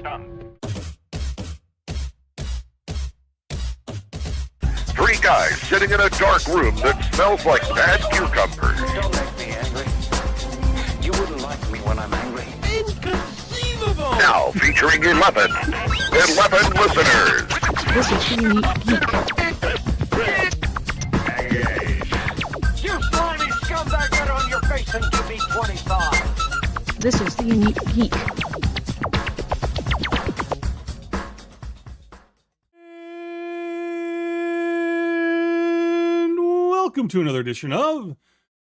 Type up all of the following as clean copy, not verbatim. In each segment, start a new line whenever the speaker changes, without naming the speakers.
Done. 3 guys sitting in a dark room that smells like bad cucumbers.
Don't make me angry. You wouldn't like me when I'm angry.
Inconceivable!
Now featuring 11 listeners.
This is the Unique Geek.
You slimy scumbag, get on your face and give me 25.
This is the Unique Geek.
And welcome to another edition of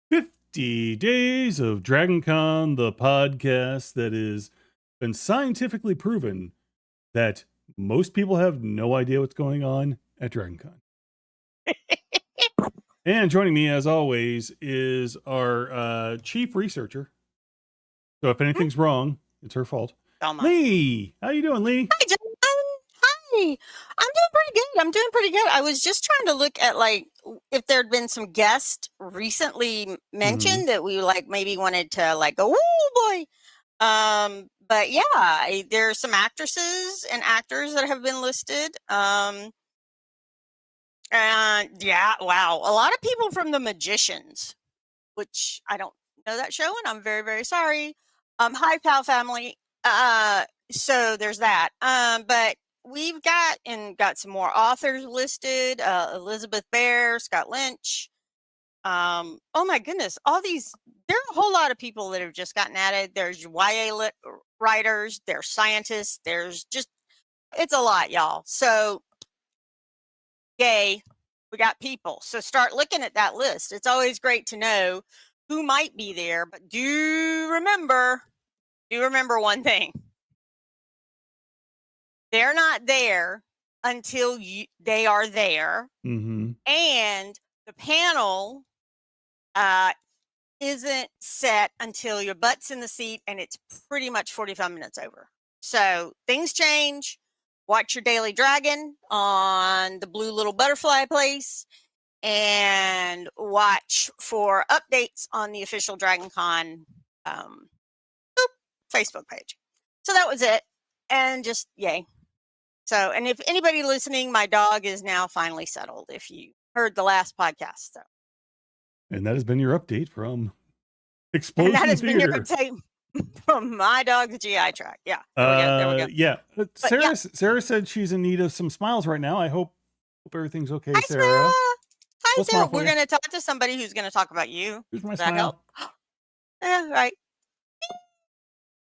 50 Days of Dragon Con, the podcast that has been scientifically proven that most people have no idea what's going on at Dragon Con. And joining me, as always, is our chief researcher. So if anything's wrong, it's her fault. Leigh, how you doing, Leigh?
Hi, John. Hi. I'm doing pretty good. I was just trying to look at if there'd been some guests recently mentioned that we maybe wanted to go, oh boy. But yeah, there's some actresses and actors that have been listed. And yeah, wow. A lot of people from The Magicians, which I don't know that show, and I'm very, very sorry. Hi, pal family. So there's that. But we've got some more authors listed. Elizabeth Bear, Scott Lynch. Oh my goodness, all these. There are a whole lot of people that have just gotten added. There's YA writers. There's scientists. It's a lot, y'all. So, yay, we got people. So start looking at that list. It's always great to know who might be there. But do remember one thing. They're not there until they are there.
Mm-hmm.
And the panel isn't set until your butt's in the seat, and it's pretty much 45 minutes over. So things change. Watch your Daily Dragon on the Blue Little Butterfly place, and watch for updates on the official Dragon Con Facebook page. So that was it. And just yay. So, and if anybody listening, my dog is now finally settled, if you heard the last podcast. So.
And that has been your update from Explosion
And that has
Theater.
been your update from my dog's GI tract. Yeah. There we go.
Yeah.
But
Sarah said she's in need of some smiles right now. I hope everything's okay,
Hi,
Sarah.
Hi,
We'll
Sarah.
smile for
We're
you.
going to talk to somebody who's going to talk about you.
Here's my
Does that
smile.
help? Yeah, right.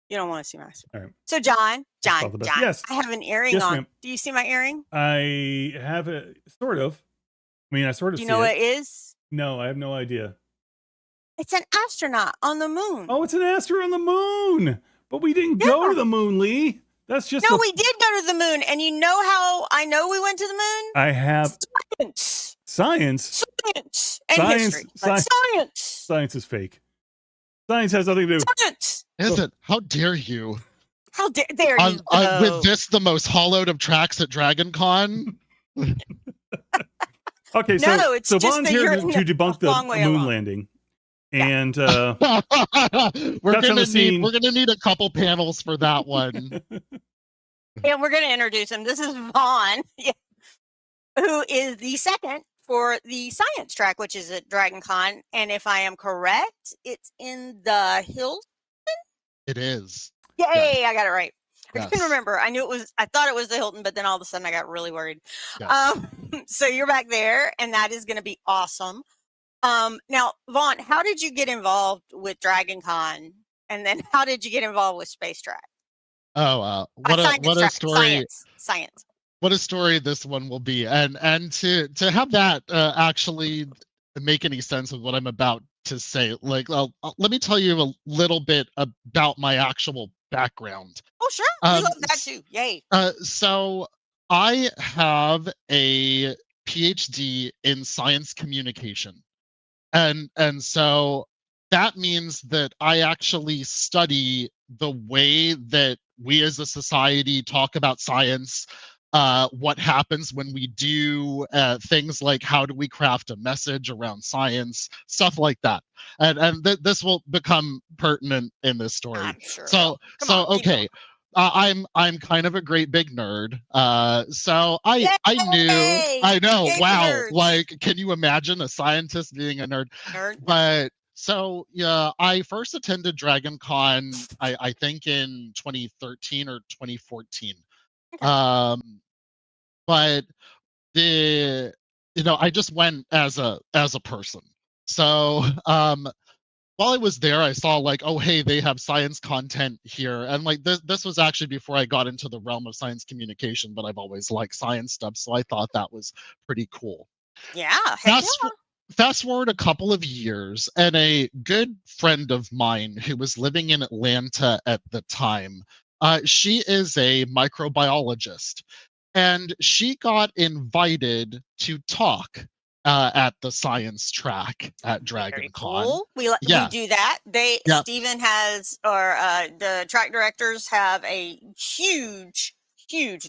You don't want to see my.
All right.
So, John,
all the best. Yes.
I have an earring
Yes,
on.
ma'am.
Do you see my earring?
I have it, sort of. I mean, I sort of
Do you
see
know what
it.
it is?
No, I have no idea.
It's an astronaut on the moon.
Oh, it's an astronaut on the moon. But we didn't go to the moon, Leigh. That's just
No, we did go to the moon. And you know how I know we went to the moon?
I have
Science. And history. But science.
Science is fake. Science has nothing to do.
Science.
Is it? How dare you?
How dare you go.
With this, the most hollowed of tracks at Dragon Con?
Okay,
No, it's
so
just
Vaughn's
that
here
you're
to debunk the
long way
moon
along.
landing.
Yeah.
And
we're
That's on the scene.
gonna need a couple panels for that one.
And we're going to introduce him. This is Vaughn, who is the second for the science track, which is at Dragon Con. And if I am correct, it's in the Hilton.
It is.
Yay, I got it right. I
Yes.
couldn't remember. I thought it was the Hilton, but then all of a sudden I got really worried.
Yes.
So you're back there, and that is going to be awesome. Now, Vaughn, how did you get involved with Dragon Con? And then how did you get involved with Space Track?
Oh, what a story!
Science.
What a story this one will be, and to have that actually make any sense of what I'm about to say. Let me tell you a little bit about my actual background.
Oh, sure. We love that too. Yay.
So I have a PhD in science communication, and so that means that I actually study the way that we as a society talk about science, what happens when we do things like how do we craft a message around science, stuff like that. And this will become pertinent in this story.
I'm sure.
So
Come on, keep
okay. I'm kind of a great big nerd. So I knew,
Yay!
I know,
Yay for
wow,
nerds.
like, can you imagine a scientist being a nerd?
Nerd.
But so yeah, I first attended Dragon Con, I think in 2013 or 2014.
Okay.
But the I just went as a person. So while I was there, I saw like, oh hey, they have science content here, and like this was actually before I got into the realm of science communication, but I've always liked science stuff, so I thought that was pretty cool.
Yeah. Heck yeah.
Fast fast forward a couple of years, and a good friend of mine who was living in Atlanta at the time, she is a microbiologist, and she got invited to talk at the science track at Dragon
Very
Con.
cool. We
Yeah,
do that.
yeah,
Stephen has, or the track directors have a huge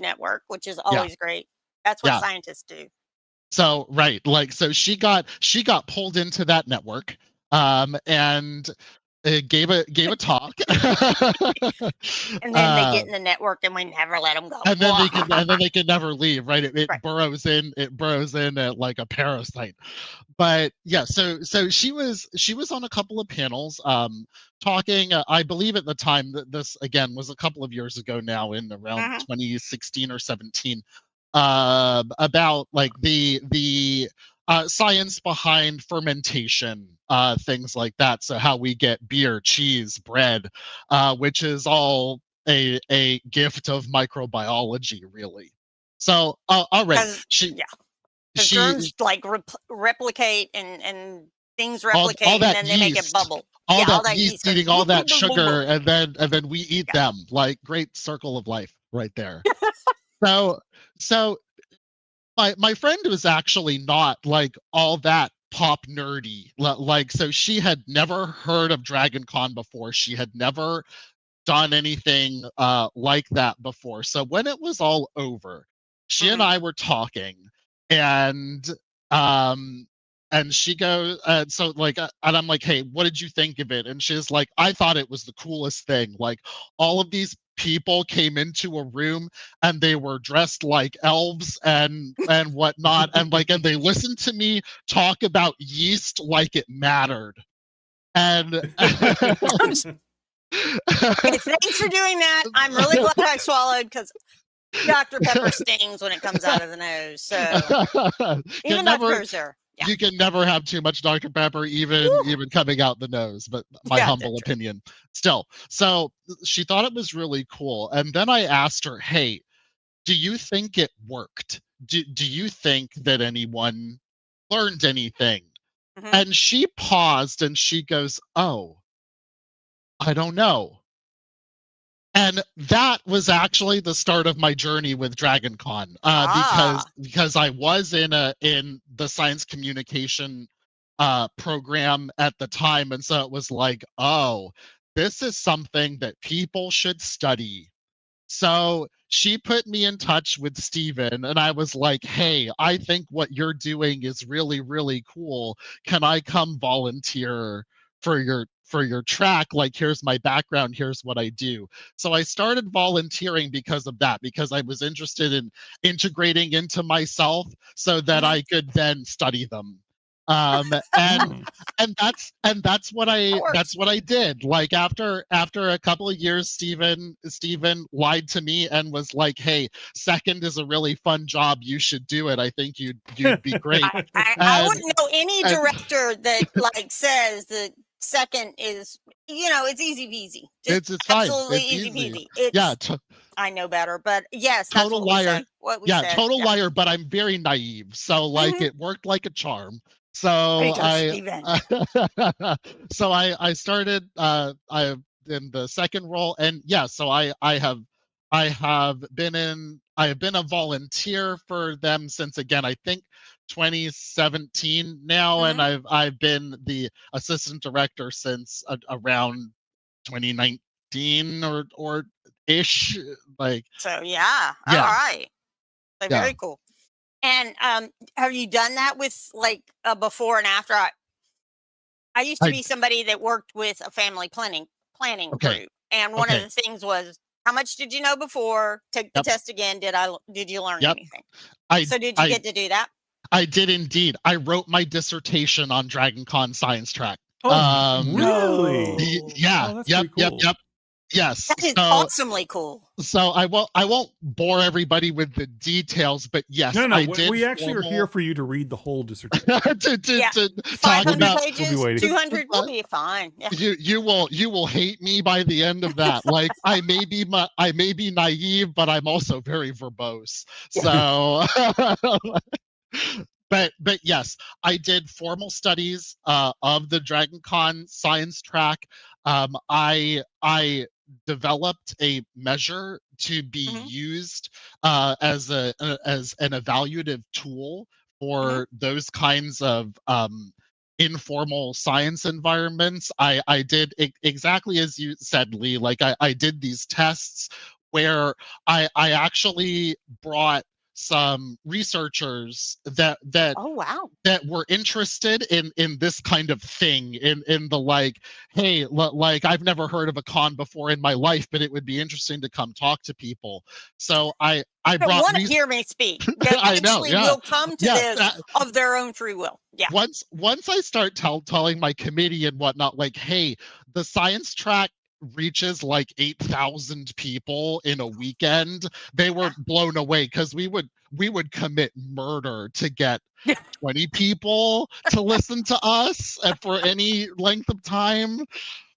network, which is
yeah,
always great. That's what
yeah.
scientists do.
So right, like, so she got pulled into that network, and gave a talk.
And then they
uh,
get in the network and we never let them go.
and then they can never leave, right? It
Right.
burrows in like a parasite. But yeah, so she was on a couple of panels, talking, I believe at the time that this again was a couple of years ago now, in around
Mhm.
2016 or 17, about like the science behind fermentation, things like that. So how we get beer, cheese, bread, which is all a gift of microbiology, really. So all right,
Because
she
yeah, because
she
germs like replicate and things
all
replicate and
that
then they make it
yeast,
bubble. Yeah, all that yeast goes
eating all
boom, boom,
that
boom, boom, boom.
sugar, and then we eat
Yeah.
them, like, great circle of life right there. So so my friend was actually not like all that pop nerdy, like, so she had never heard of Dragon Con before, she had never done anything like that before. So when it was all over, she and
Mhm.
I were talking, and um she goes, so like, and I'm like, hey, what did you think of it? And she's like, I thought it was the coolest thing. Like, all of these people came into a room, and they were dressed like elves and whatnot, and like, and they listened to me talk about yeast like it mattered. And
Hey, thanks for doing that. I'm really glad I swallowed because Dr. Pepper stings when it comes out of the nose. So
can
even Dr.
never
Pepper's there. Yeah.
you can never have too much Dr. Pepper, even
Woo.
coming out the nose, but my
Yeah,
humble
that's true.
opinion. Still, so she thought it was really cool, and then I asked her, hey, do you think it worked? Do you think that anyone learned anything?
Hmm.
And she paused, and she goes, oh, I don't know. And that was actually the start of my journey with Dragon Con,
Ah.
because I was in the science communication program at the time, and so it was like, oh, this is something that people should study. So she put me in touch with Steven, and I was like, hey, I think what you're doing is really, really cool. Can I come volunteer for your track? Like, here's my background, here's what I do. So I started volunteering because of that, because I was interested in integrating into myself so that
Hmm.
I could then study them. And
Hmm.
that's what
That works.
I did. Like, after a couple of years, Steven lied to me and was like, hey, second is a really fun job, you should do it, I think you'd be great.
I
and,
wouldn't know any
and
director that like says the second is, it's easy peasy. Just
it's fine,
absolutely
it's
easy
easy.
peasy.
Yeah,
I know better, but yes, that's
total
what we
liar.
say. What we
Yeah,
said.
total
Yeah.
liar, but I'm very naive, so like,
Hmm.
it worked like a charm.
There
So
you go, Steven.
I started, I in the second role, and yeah, so I have been a volunteer for them since, again, I think 2017 now, and
Hmm.
I've been the assistant director since around 2019 or ish, like,
So yeah. All
yeah,
right. So
yeah.
very cool. And have you done that with like a before and after? I used to
I
be somebody that worked with a family planning
Okay,
group, and one of
okay.
the things was How much did you know before? Take the
Yep.
test again. Did you learn
Yep.
anything?
I
So did you get to do that?
I did indeed. I wrote my dissertation on DragonCon Science Track.
Oh, really?
Yeah.
Oh, that's
Yep.
pretty cool.
Yep. Yes.
That is
So
awesomely cool.
I won't bore everybody with the details, but yes,
No,
I did.
we actually are here for you to read the whole dissertation.
Yeah.
to talk
500
about.
pages,
We'll be waiting.
200 will be fine. Yeah.
You will hate me by the end of that. Like I may be naive, but I'm also very verbose. So but yes, I did formal studies of the DragonCon science track. I developed a measure to be
Mhm.
used as as an evaluative tool
Mhm.
for those kinds of informal science environments. I did exactly as you said, Lee. Like I did these tests where I actually brought some researchers
Oh, wow.
that were interested in this kind of thing, in the like, hey, like I've never heard of a con before in my life, but it would be interesting to come talk to people. So I
That
brought
want to hear me speak. That
I know,
actually
yeah,
will come to
yeah.
this of their own free will. Yeah.
Once I start telling my committee and whatnot, like, hey, the science track reaches like 8,000 people in a weekend, they were blown away because we would commit murder to get 20 people to listen to us for any length of time.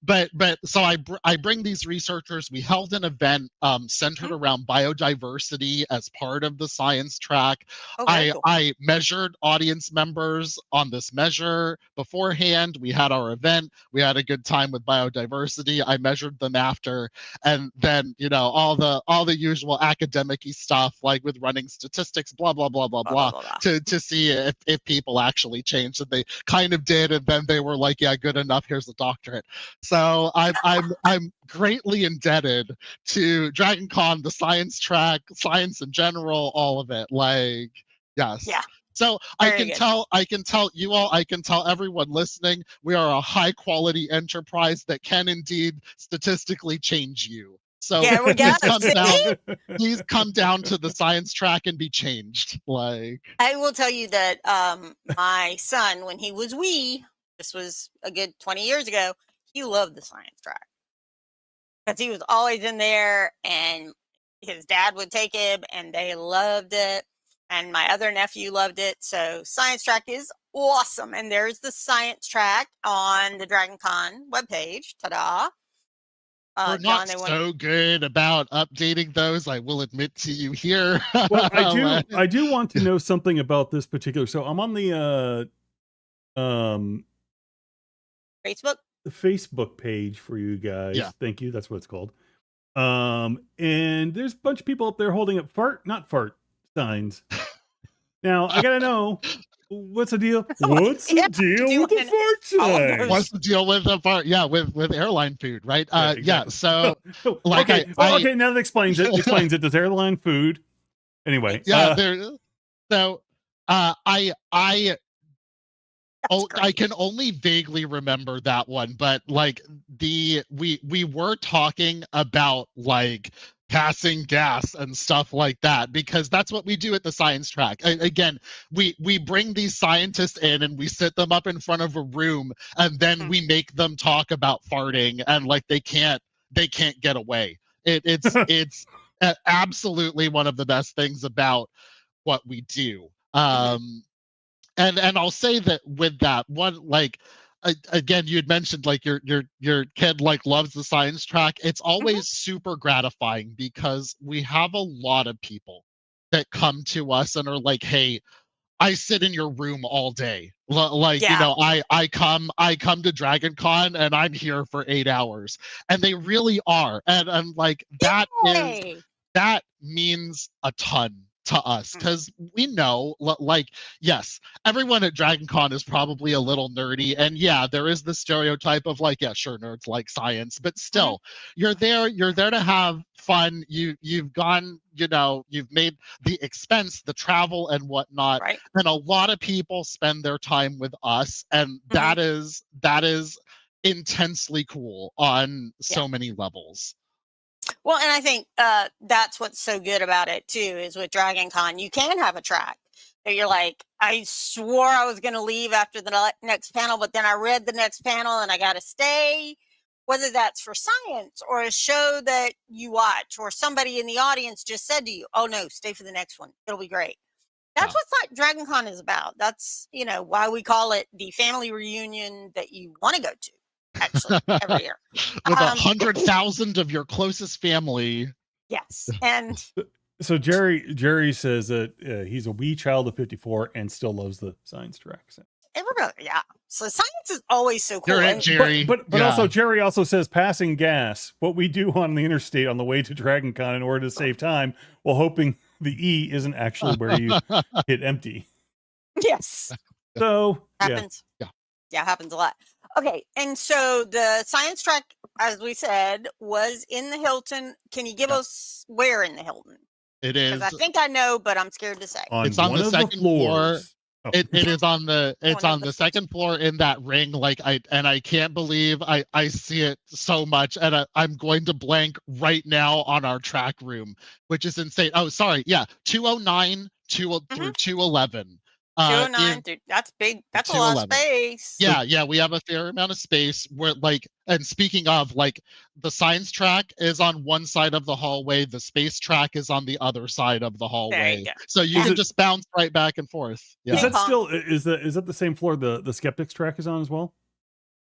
But so I bring these researchers. We held an event centered around biodiversity as part of the science track.
Oh, very cool.
I measured audience members on this measure beforehand. We had our event. We had a good time with biodiversity. I measured them after, and then all the usual academic-y stuff like with running statistics, blah blah blah blah
Blah, blah,
blah,
blah, blah.
to see if people actually changed. And they kind of did, and then they were like, yeah, good enough. Here's the doctorate. So I'm greatly indebted to DragonCon, the science track, science in general, all of it. Like, yes.
Yeah.
So
Very good.
I can tell you all, I can tell everyone listening, we are a high quality enterprise that can indeed statistically change you. So
There we go.
please come down to the science track and be changed. Like,
I will tell you that my son, when he was wee, this was a good 20 years ago, he loved the science track because he was always in there, and his dad would take him, and they loved it. And my other nephew loved it. So science track is awesome. And there's the science track on the DragonCon webpage. Ta-da.
we're
Jon,
not so good about updating those, I will admit to you here.
Well, I do want to know something about this particular. So I'm on the Facebook page for you guys.
Yeah.
Thank you. That's what it's called. And there's a bunch of people up there holding up not fart signs. Now I gotta know, what's the deal? What's the deal with the fart signs?
What's the deal with the fart? Yeah, with airline food, right?
Yeah, exactly.
Yeah. So like,
okay, now that explains it. Explains it. There's airline food. Anyway,
yeah. So I can only vaguely remember that one, but like we were talking about like passing gas and stuff like that, because that's what we do at the science track. Again, we bring these scientists in and we sit them up in front of a room, and then we make them talk about farting, and like they can't get away. It's absolutely one of the best things about what we do. And I'll say that with that one, like, again, you had mentioned like your kid like loves the science track. It's always super gratifying because we have a lot of people that come to us and are like, hey, I sit in your room all day. Like, I come to DragonCon and I'm here for 8 hours, and they really are. And I'm like, that means a ton to us, because we know, like, yes, everyone at DragonCon is probably a little nerdy, and yeah, there is the stereotype of like, yeah, sure, nerds like science, but still, you're there to have fun. You've gone, you've made the expense, the travel and whatnot,
right.
And a lot of people spend their time with us, and that is intensely cool on so many levels.
Well, and I think that's what's so good about it too, is with Dragon Con, you can have a track that you're like, I swore I was going to leave after the next panel, but then I read the next panel and I got to stay. Whether that's for science or a show that you watch, or somebody in the audience just said to you, "Oh no, stay for the next one. It'll be great." That's what Dragon Con is about. That's, why we call it the family reunion that you want to go to, actually, every year.
With 100,000 of your closest family.
Yes. And
so Jerry says that he's a wee child of 54 and still loves the science tracks.
everybody, yeah. So science is always so cool.
You're it,
And
Jerry.
But also Jerry also says passing gas, what we do on the interstate on the way to Dragon Con in order to save time, while hoping the E isn't actually where you hit empty.
yes,
So
happens. Yeah, happens a lot. Okay, and so the science track, as we said, was in the Hilton. Can you give us where in the Hilton?
It
Because
is.
I think I know, but I'm scared to say.
It's on
one
the
of
second floor.
floors. Oh.
It is on the it's
One of
on
the
the second floor in that ring. Like I can't believe I see it so much, and I'm going to blank right now on our track room, which is insane. Oh, sorry, yeah, 209 through 211.
209 through, that's big. That's a lot of
211.
space.
Yeah, we have a fair amount of space. Where and speaking of, like, the science track is on one side of the hallway, the space track is on the other side of the hallway.
go.
So you
Is
can
it-
just bounce right back and forth. Yeah.
Is that
Ping-pong.
still is that the same floor the skeptics track is on as well?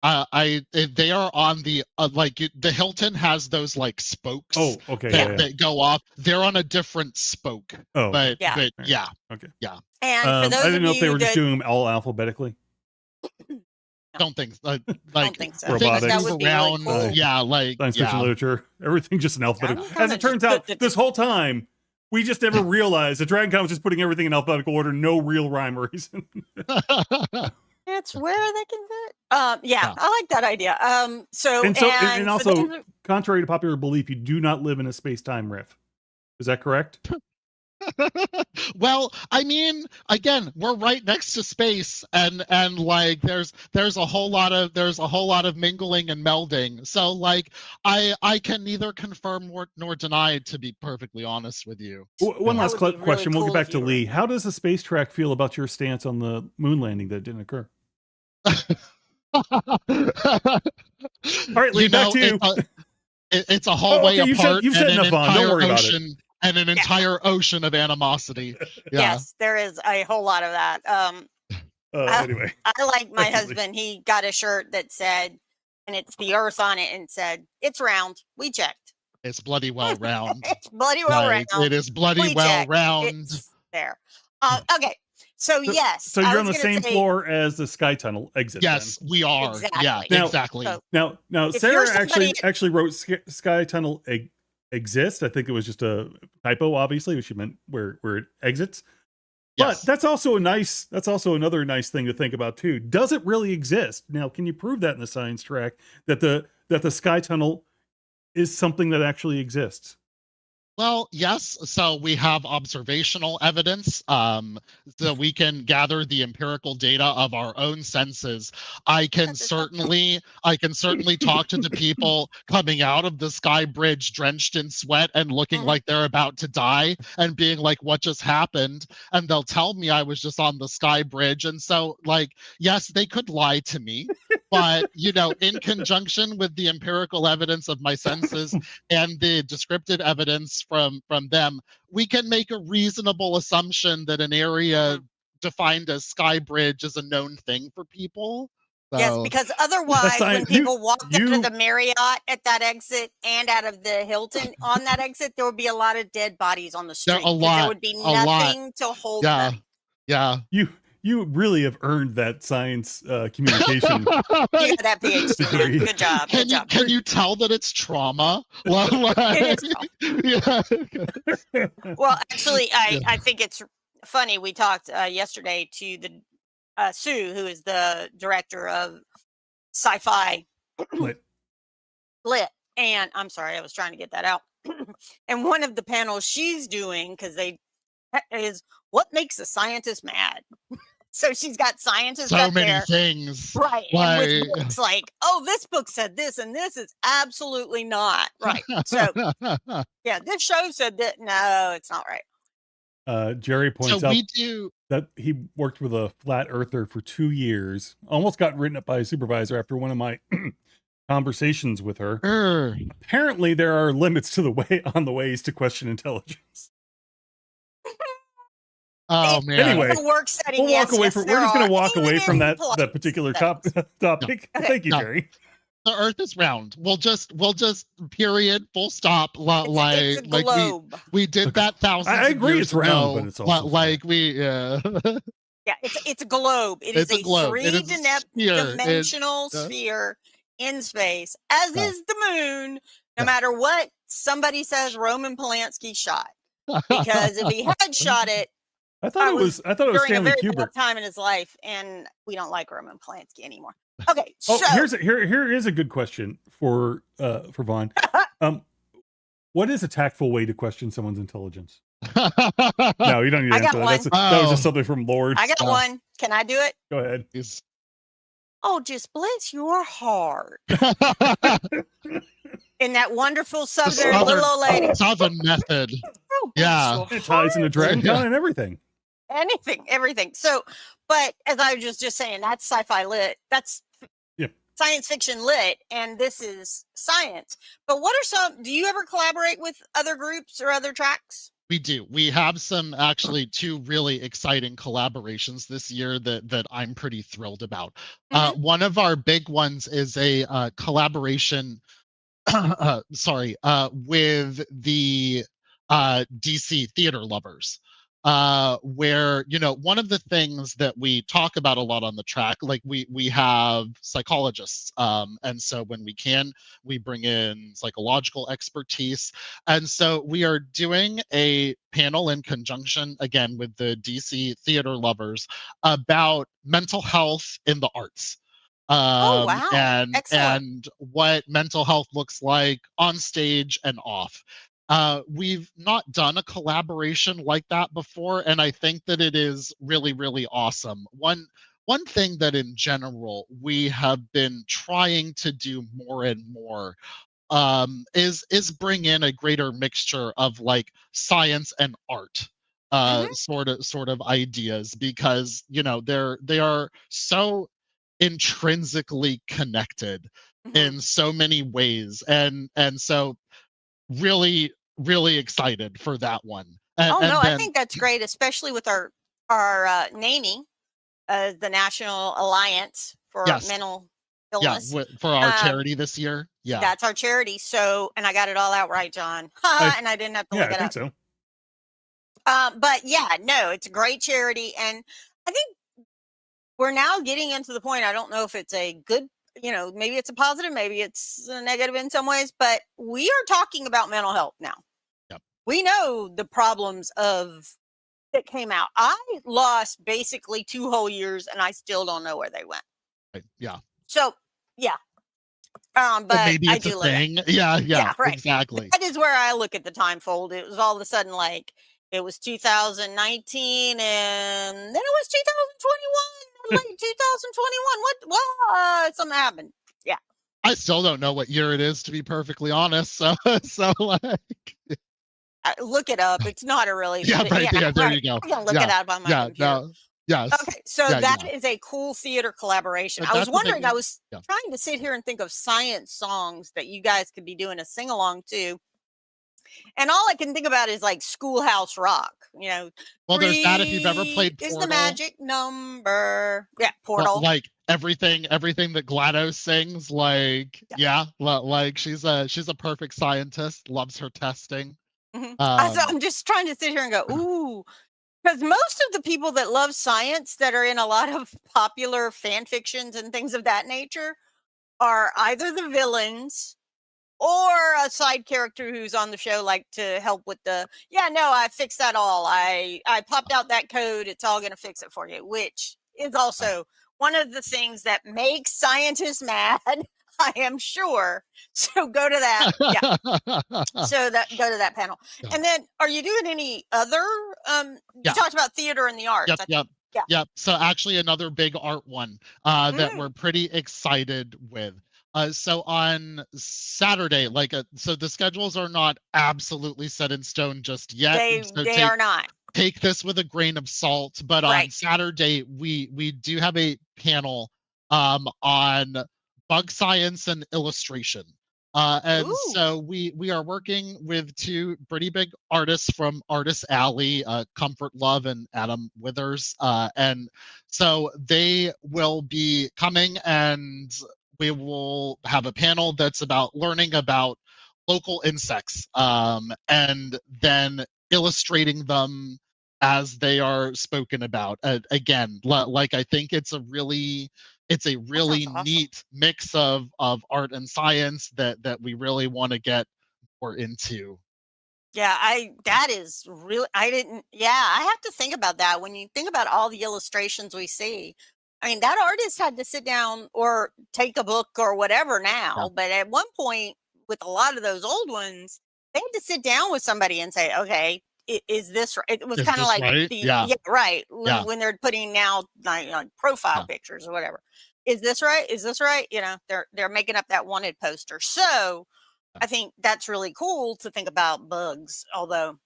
They are on the the Hilton has those like spokes.
Oh, okay.
That go off. They're on a different spoke.
Oh,
But
Yeah.
but yeah.
okay.
And for those
I didn't
of
know
you
if they were just
that
doing them all alphabetically.
Don't think like
don't think so,
Robotics.
but that
move
would be really
around.
cool.
Yeah, like
Science fiction literature, everything just in alphabetical.
I'm
As it
kinda
turns
just
out,
put
this whole time we just never realized that Dragon Con was just putting everything in alphabetical order, no real rhyme or reason.
It's where they can fit. Yeah, I like that idea.
And
for
also,
those of-
contrary to popular belief, you do not live in a space-time rift. Is that correct?
Well, I mean, again, we're right next to space, and like there's a whole lot of mingling and melding. So like I can neither confirm nor deny, to be perfectly honest with you.
One
That
last
would be really
question. We'll
cool
get back
if
to
you were
Lee.
in
How does the space track feel about your stance on the moon landing that didn't occur? All right, Lee, back to you.
It's a hallway
okay,
apart
you've said
and an
enough on. Don't
entire
worry about it.
ocean and an entire ocean of animosity. Yeah.
Yes, there is a whole lot of that.
Anyway,
I like my
Thank you, Lee.
husband. He got a shirt that said, and it's the Earth on it, and said, "It's round." We checked.
It's bloody well round.
It's bloody well
Like,
round.
it is bloody
We
well
checked.
round.
It's there. Okay, so yes.
So
I
you're on
was
the
gonna
same
say-
floor as the Sky Tunnel exit.
Yes, we are. Yeah,
Exactly.
Now-
exactly.
So-
Then. Now,
If
Sarah
you're somebody-
actually wrote Sky Tunnel exists. I think it was just a typo, obviously, which she meant where it exits.
Yes.
But that's also another nice thing to think about too. Does it really exist? Now, can you prove that in the science track that the Sky Tunnel is something that actually exists?
Well, yes. So we have observational evidence. So we can gather the empirical data of our own senses. I can certainly talk to the people coming out of the Sky Bridge drenched in sweat and looking like they're about to die and being like, "What just happened?" And they'll tell me I was just on the Sky Bridge. And so, like, yes, they could lie to me, but in conjunction with the empirical evidence of my senses and the descriptive evidence from them, we can make a reasonable assumption that an area defined as Sky Bridge is a known thing for people.
Yes,
So-
because otherwise, when
science-
people walked out
you-
of the Marriott at that exit and out of the Hilton on that exit, there would be a lot of dead bodies on the street. 'cause
lot,
There would be
a lot.
nothing to hold them.
Yeah.
You really have earned that science communication.
You got that PhD.
Degree.
Man. Good job. Good job.
Can you tell that it's trauma?
It is
Yeah.
Well, actually, I think it's funny. We talked yesterday to the Sue, who is the director of Sci-Fi Lit. And I'm sorry, I was trying to get that out. And one of the panels she's doing, because is what makes a scientist mad? So she's got scientists
So
up
many
there.
things.
Right. And with
Like,
books like, oh, this book said this, and this is absolutely not right. So yeah, this show said that. No, it's not right.
Jerry
so
points out
we do.
that he worked with a flat earther for 2 years, almost got written up by a supervisor after one of my conversations with her. Apparently there are limits to the ways to question intelligence.
Oh man.
Anyway,
In a work setting,
we'll walk away from. We're just going to walk away from that particular topic.
Okay.
Thank you,
No.
Jerry.
The Earth is round. We'll just period, full stop.
It's a globe.
we did that thousands.
I agree
of years
it's round,
ago,
but it's also
like we.
Yeah, it's a globe. It's
a
a
globe. It is a sphere.
three-dimensional sphere in space, as
Yeah.
is the moon. No
Yeah.
matter what somebody says, Roman Polanski shot, because if he had shot it,
I thought it was
during a
Stanley
very
Kubrick.
bad time in his life, and we don't like Roman Polanski anymore. Okay,
Oh,
so
here is a good question for Vaughn. What is a tactful way to question someone's intelligence? No, you don't need to
I got
answer that.
one.
That was just something from Lord.
I got one. Can I do it?
Go ahead.
Oh, just bless your heart. In that wonderful southern little old lady.
Southern method.
Oh, bless
Yeah.
your
It ties into Dragon Con
Yeah.
and everything.
everything. So, but as I was just saying, that's sci-fi lit. That's science fiction lit, and this is science. But what are some? Do you ever collaborate with other groups or other tracks?
We do. We have some actually 2 really exciting collaborations this year that I'm pretty thrilled about. One of our big ones is a collaboration. With the DC theater lovers, where one of the things that we talk about a lot on the track, like we have psychologists, and so when we can, we bring in psychological expertise, and so we are doing a panel in conjunction again with the DC theater lovers about mental health in the arts.
Oh, wow. Excellent.
And what mental health looks like on stage and off. We've not done a collaboration like that before, and I think that it is really, really awesome. One thing that in general we have been trying to do more and more is bring in a greater mixture of like science and art. Sort of ideas, because they are so intrinsically connected in so many ways, and so really excited for that one.
I think that's great, especially with our naming the National Alliance for Mental Illness.
For our charity this year.
That's our charity. So, and I got it all out right, John. And I didn't have to look it up.
I think so.
But it's a great charity, and I think we're now getting into the point. I don't know if it's a good, maybe it's a positive, maybe it's a negative in some ways, but we are talking about mental health now.
Yep.
We know the problems that came out. I lost basically 2 whole years, and I still don't know where they went.
Right. Yeah.
So, yeah. But
maybe it's a thing. Yeah,
right.
Exactly.
That is where I look at the time fold. It was all of a sudden like it was 2019, and then it was 2021, late 2021. What? Something happened. Yeah.
I still don't know what year it is, to be perfectly honest. So like.
Look it up. It's not a really.
Yeah, right. Yeah, there you go.
I'm gonna look it out on my computer.
No. Yes.
Okay, so that is a cool theater collaboration. I was wondering, I was trying to sit here and think of science songs that you guys could be doing a sing along to. And all I can think about is like Schoolhouse Rock,
Well, there's that if you've ever played Portal.
Is the magic number. Yeah, Portal.
Like everything that GLaDOS sings, like like she's a perfect scientist, loves her testing.
So I'm just trying to sit here and go, ooh. Because most of the people that love science that are in a lot of popular fan fictions and things of that nature are either the villains or a side character who's on the show, like to help with I fixed that all. I popped out that code. It's all going to fix it for you, which is also one of the things that makes scientists mad. I am sure. So go to that. Yeah. Go to that panel. Yeah. And then are you doing any other you talked about theater and the arts.
Yep.
Yeah.
Yep. So actually another big art one that
Mm.
we're pretty excited with. So on Saturday, so the schedules are not absolutely set in stone just yet. So
They are not.
take this with a grain of salt. But on
Right.
Saturday, we do have a panel on bug science and illustration. And
Ooh.
so we are working with two pretty big artists from Artist Alley, Comfort Love and Adam Withers. And so they will be coming, and we will have a panel that's about learning about local insects, and then illustrating them as they are spoken about. Again, like I think it's a really
That sounds awesome.
neat mix of art and science that we really want to get more into.
Yeah, that is really, I have to think about that. When you think about all the illustrations we see, I mean, that artist had to sit down or take a book or whatever
Yeah.
now, but at one point with a lot of those old ones, they had to sit down with somebody and say, okay, is this right? It was
Is
kind of
this
like
right?
the,
Yeah.
yeah, right.
Yeah.
When they're putting now like profile
Yeah.
pictures or whatever. Is this right? Is this right? They're making up that wanted poster. So I think that's really cool to think about bugs, although,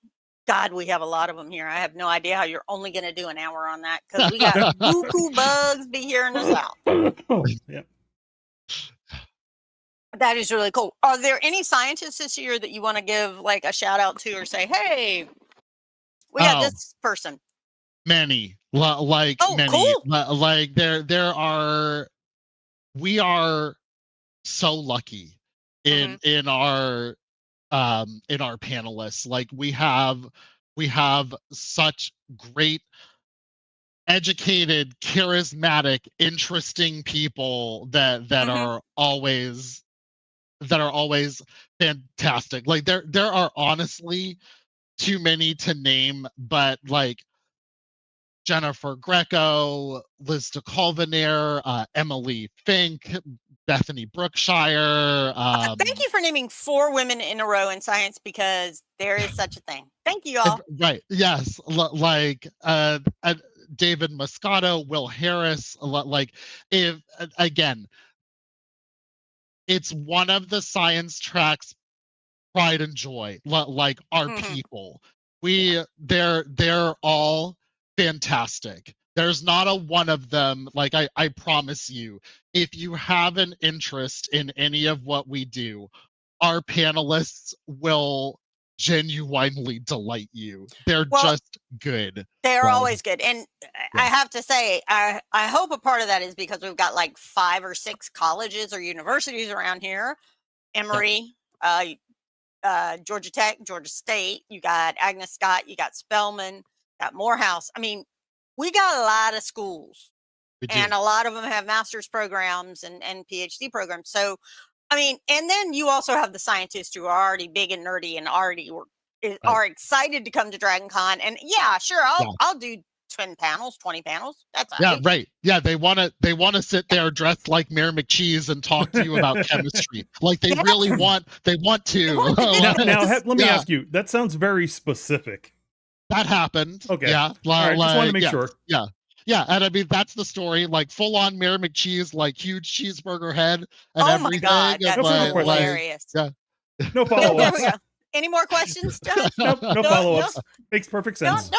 God, we have a lot of them here. I have no idea how you're only going to do an hour on that because we got buku bugs be here in the South.
Yeah.
That is really cool. Are there any scientists this year that you want to give like a shout out to or say, hey, we got
Oh,
this person?
many.
Oh,
Many.
cool.
Like there are we are so lucky
Mhm.
in our panelists. Like we have such great, educated, charismatic, interesting people that
Mhm.
are always fantastic. Like there are honestly too many to name, but like Jennifer Greco, Liz DeColvenaire, Emily Fink, Bethany Brookshire.
Thank you for naming 4 women in a row in science because there is such a thing. Thank you all.
Right. Yes. David Moscato, Will Harris. Like, if again, it's one of the science tracks pride and joy. Like our
Mhm.
people,
Yeah.
they're all fantastic. There's not a one of them. Like I promise you, if you have an interest in any of what we do, our panelists will genuinely delight you. They're
Well,
just good.
they're
Like,
always good. And
yeah,
I have to say, I hope a part of that is because we've got like 5 or 6 colleges or universities around here.
yeah,
Emory, Georgia Tech, Georgia State, you got Agnes Scott, you got Spelman, got Morehouse. I mean, we got a lot of schools
we
and
do.
a lot of them have master's programs and PhD programs. So, I mean, and then you also have the scientists who are already big and nerdy and already
Right.
are excited to come to Dragon Con. And yeah, sure,
Yeah.
I'll do 10 panels, 20 panels. That's all
Yeah,
right.
right. Yeah, they wanna sit there dressed like Mayor McCheese and talk to you about chemistry. Like they
Yes,
really want to.
they want the
Now,
goodness.
let me
Yeah,
ask you. That sounds very specific.
that happened.
Okay.
Yeah.
All right. Just want to make
Yeah.
sure.
Yeah. Yeah. And I mean that's the story. Like full on Mayor McCheese, like huge cheeseburger head and
Oh my
everything.
God,
And
that's
No further questions.
hilarious.
yeah.
No follow
There we
ups.
go. Any more questions, John?
Nope. No
Don't,
follow
don't,
ups. Makes perfect
don't
sense.
go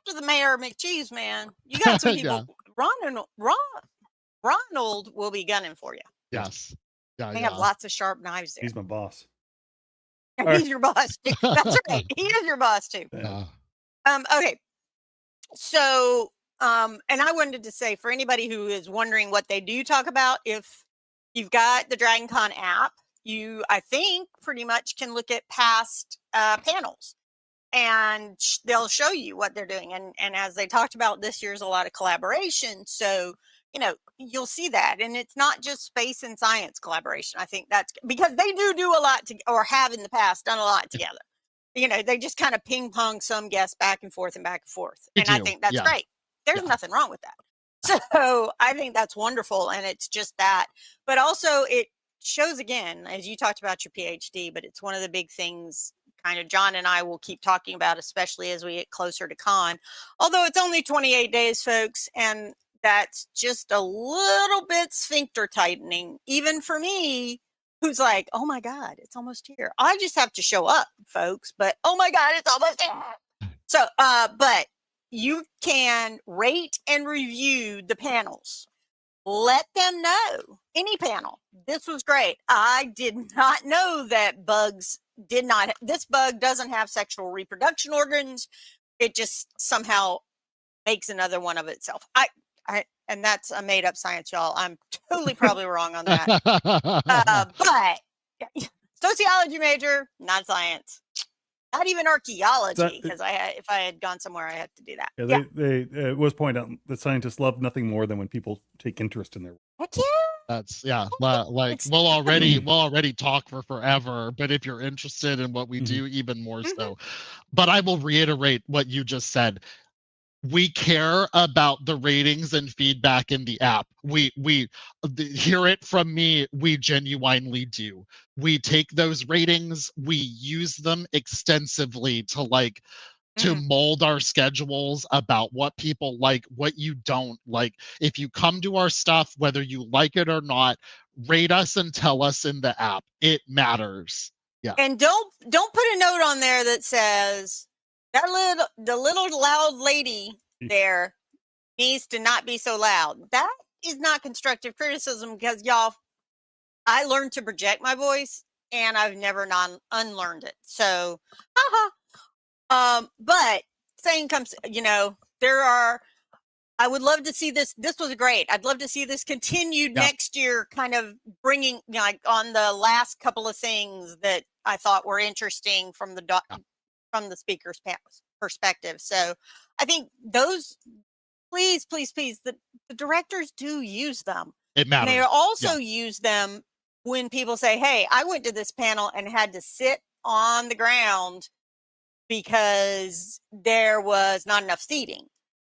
after the mayor of McCheese, man. You got some
Yeah.
people. Ronald will be gunning for you.
Yes. Yeah.
They have
Yeah.
lots of sharp knives there.
He's my boss.
And
All
he's
right.
your boss too. That's right. He is your boss too.
Yeah.
Okay. So, and I wanted to say for anybody who is wondering what they do talk about, if you've got the Dragon Con app, you, I think, pretty much can look at past panels and they'll show you what they're doing. And as they talked about, this year's a lot of collaboration. So, you'll see that. And it's not just space and science collaboration. I think that's because they do a lot to, or have in the past done a lot together. They just kind of ping pong some guests back and forth and back and forth.
We
And I
do.
think that's
Yeah.
great. There's
Yeah.
nothing wrong with that. So I think that's wonderful. And it's just that. But also it shows again, as you talked about your PhD, but it's one of the big things kind of John and I will keep talking about, especially as we get closer to con. Although it's only 28 days, folks, and that's just a little bit sphincter tightening, even for me, who's like, oh my God, it's almost here. I just have to show up, folks, but oh my God, it's almost here. So, but you can rate and review the panels. Let them know, any panel, this was great. I did not know that this bug doesn't have sexual reproduction organs. It just somehow makes another one of itself. And that's a made up science, y'all. I'm totally probably wrong on that. But sociology major, not science. Not even archaeology, because if I had gone somewhere, I had to do that.
Yeah, they it was pointed out that scientists love nothing more than when people take interest in their work.
Heck yeah.
That's like we'll already talk for forever, but if you're interested in what we do, even more so. But I will reiterate what you just said. We care about the ratings and feedback in the app. We hear it from me. We genuinely do. We take those ratings, we use them extensively to mold our schedules about what people like, what you don't like. If you come to our stuff, whether you like it or not, rate us and tell us in the app. It matters. Yeah.
And don't put a note on there that says the little loud lady there needs to not be so loud. That is not constructive criticism, because y'all, I learned to project my voice and I've never unlearned it. So, but saying comes, I would love to see this. This was great. I'd love to see this continued next year, kind of bringing, on the last couple of things that I thought were interesting from the speaker's perspective. So I think those, please, the directors do use them.
It matters.
And they also use them when people say, hey, I went to this panel and had to sit on the ground because there was not enough seating.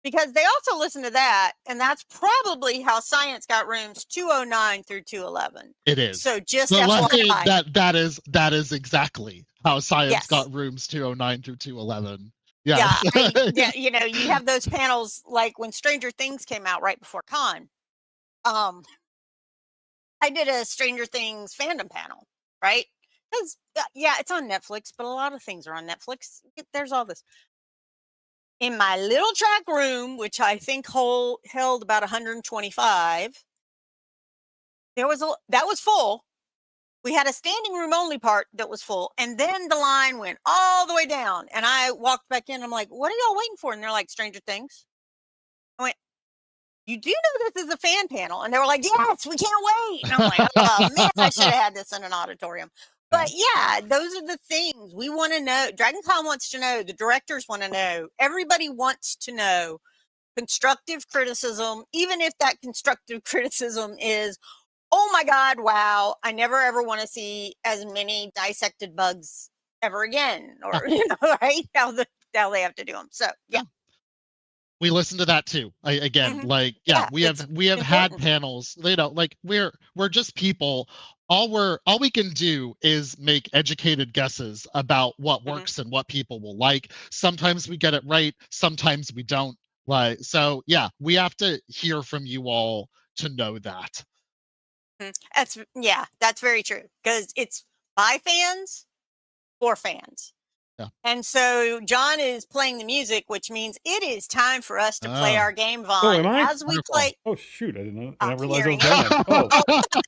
Because they also listen to that, and that's probably how science got rooms 209 through 211.
It is.
So just FYI.
That is exactly how science got rooms 209 through 211.
Yeah, you have those panels like when Stranger Things came out right before con. I did a Stranger Things fandom panel, right? Because it's on Netflix, but a lot of things are on Netflix. There's all this. In my little track room, which I think held about 125, that was full. We had a standing room only part that was full, and then the line went all the way down. And I walked back in. I'm like, "What are y'all waiting for?" And they're like, "Stranger Things." I went, "You do know this is a fan panel?" And they were like, "Yes, we can't wait." And I'm like, "Oh man, I should have had this in an auditorium." But yeah, those are the things we want to know. DragonCon wants to know. The directors want to know. Everybody wants to know. Constructive criticism, even if that constructive criticism is, oh my God, wow, I never ever want to see as many dissected bugs ever again. Or, right? How they have to do them. So, yeah.
We listen to that too. We have had panels, we're just people. All we can do is make educated guesses about what works and what people will like. Sometimes we get it right, sometimes we don't. So we have to hear from you all to know that.
That's very true, because it's by fans for fans.
Yeah.
And so John is playing the music, which means it is time for us to play our game, Vaughn.
Am I?
As we play.
Oh shoot! I didn't realize I was doing that.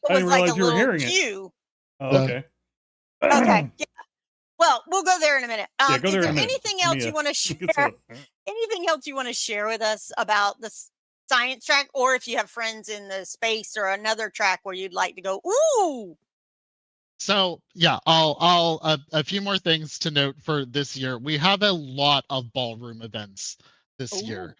I didn't realize you were hearing it. Oh, okay.
Okay. Yeah. Well, we'll go there in a minute.
Go
is
there
there
in a minute.
anything else you want to share? Anything else you want to share with us about the science track, or if you have friends in the space or another track where you'd like to go? Ooh.
So I'll a few more things to note for this year. We have a lot of ballroom events this year.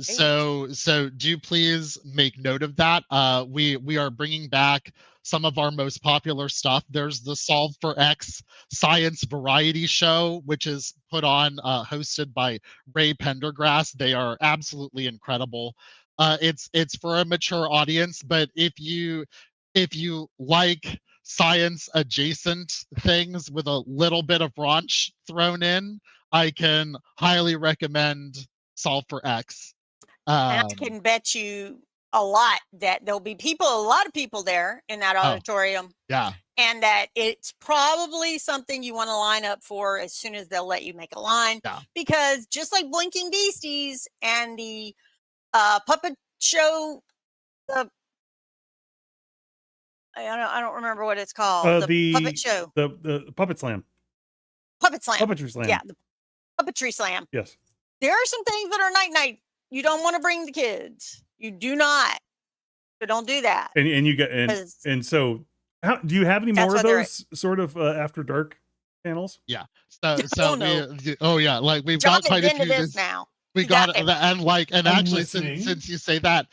So do please make note of that. We are bringing back some of our most popular stuff. There's the Solve for X Science Variety Show, which is put on, hosted by Ray Pendergrass. They are absolutely incredible. It's for a mature audience, but if you like science adjacent things with a little bit of raunch thrown in, I can highly recommend Solve for X.
And I can bet you a lot that there'll be a lot of people there in that auditorium.
Yeah.
And that it's probably something you want to line up for as soon as they'll let you make a line.
Yeah.
Because just like Blinking Beasties and the puppet show, I don't remember what it's called. The puppet show.
The Puppet Slam.
Puppet Slam.
Puppetry Slam.
Yeah, the Puppetry Slam.
Yes.
There are some things that are night. You don't want to bring the kids. You do not. So don't do that.
And you get and so do you have any more of those sort of after dark panels?
Yeah. So like we've
Jon
got quite a few
this now.
We got it, and actually since you say that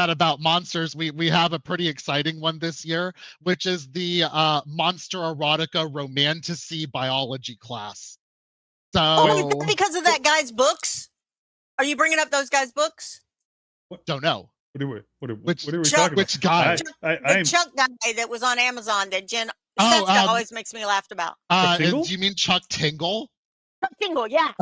about monsters, we have a pretty exciting one this year, which is the Monster Erotica Romantasy biology class. So
is that because of that guy's books? Are you bringing up those guys' books?
Don't know.
What are we
Which
talking about?
Which guy?
The Chuck guy that was on Amazon that Jen always makes me laugh about.
Do you mean Chuck Tingle?
Tingle, yeah.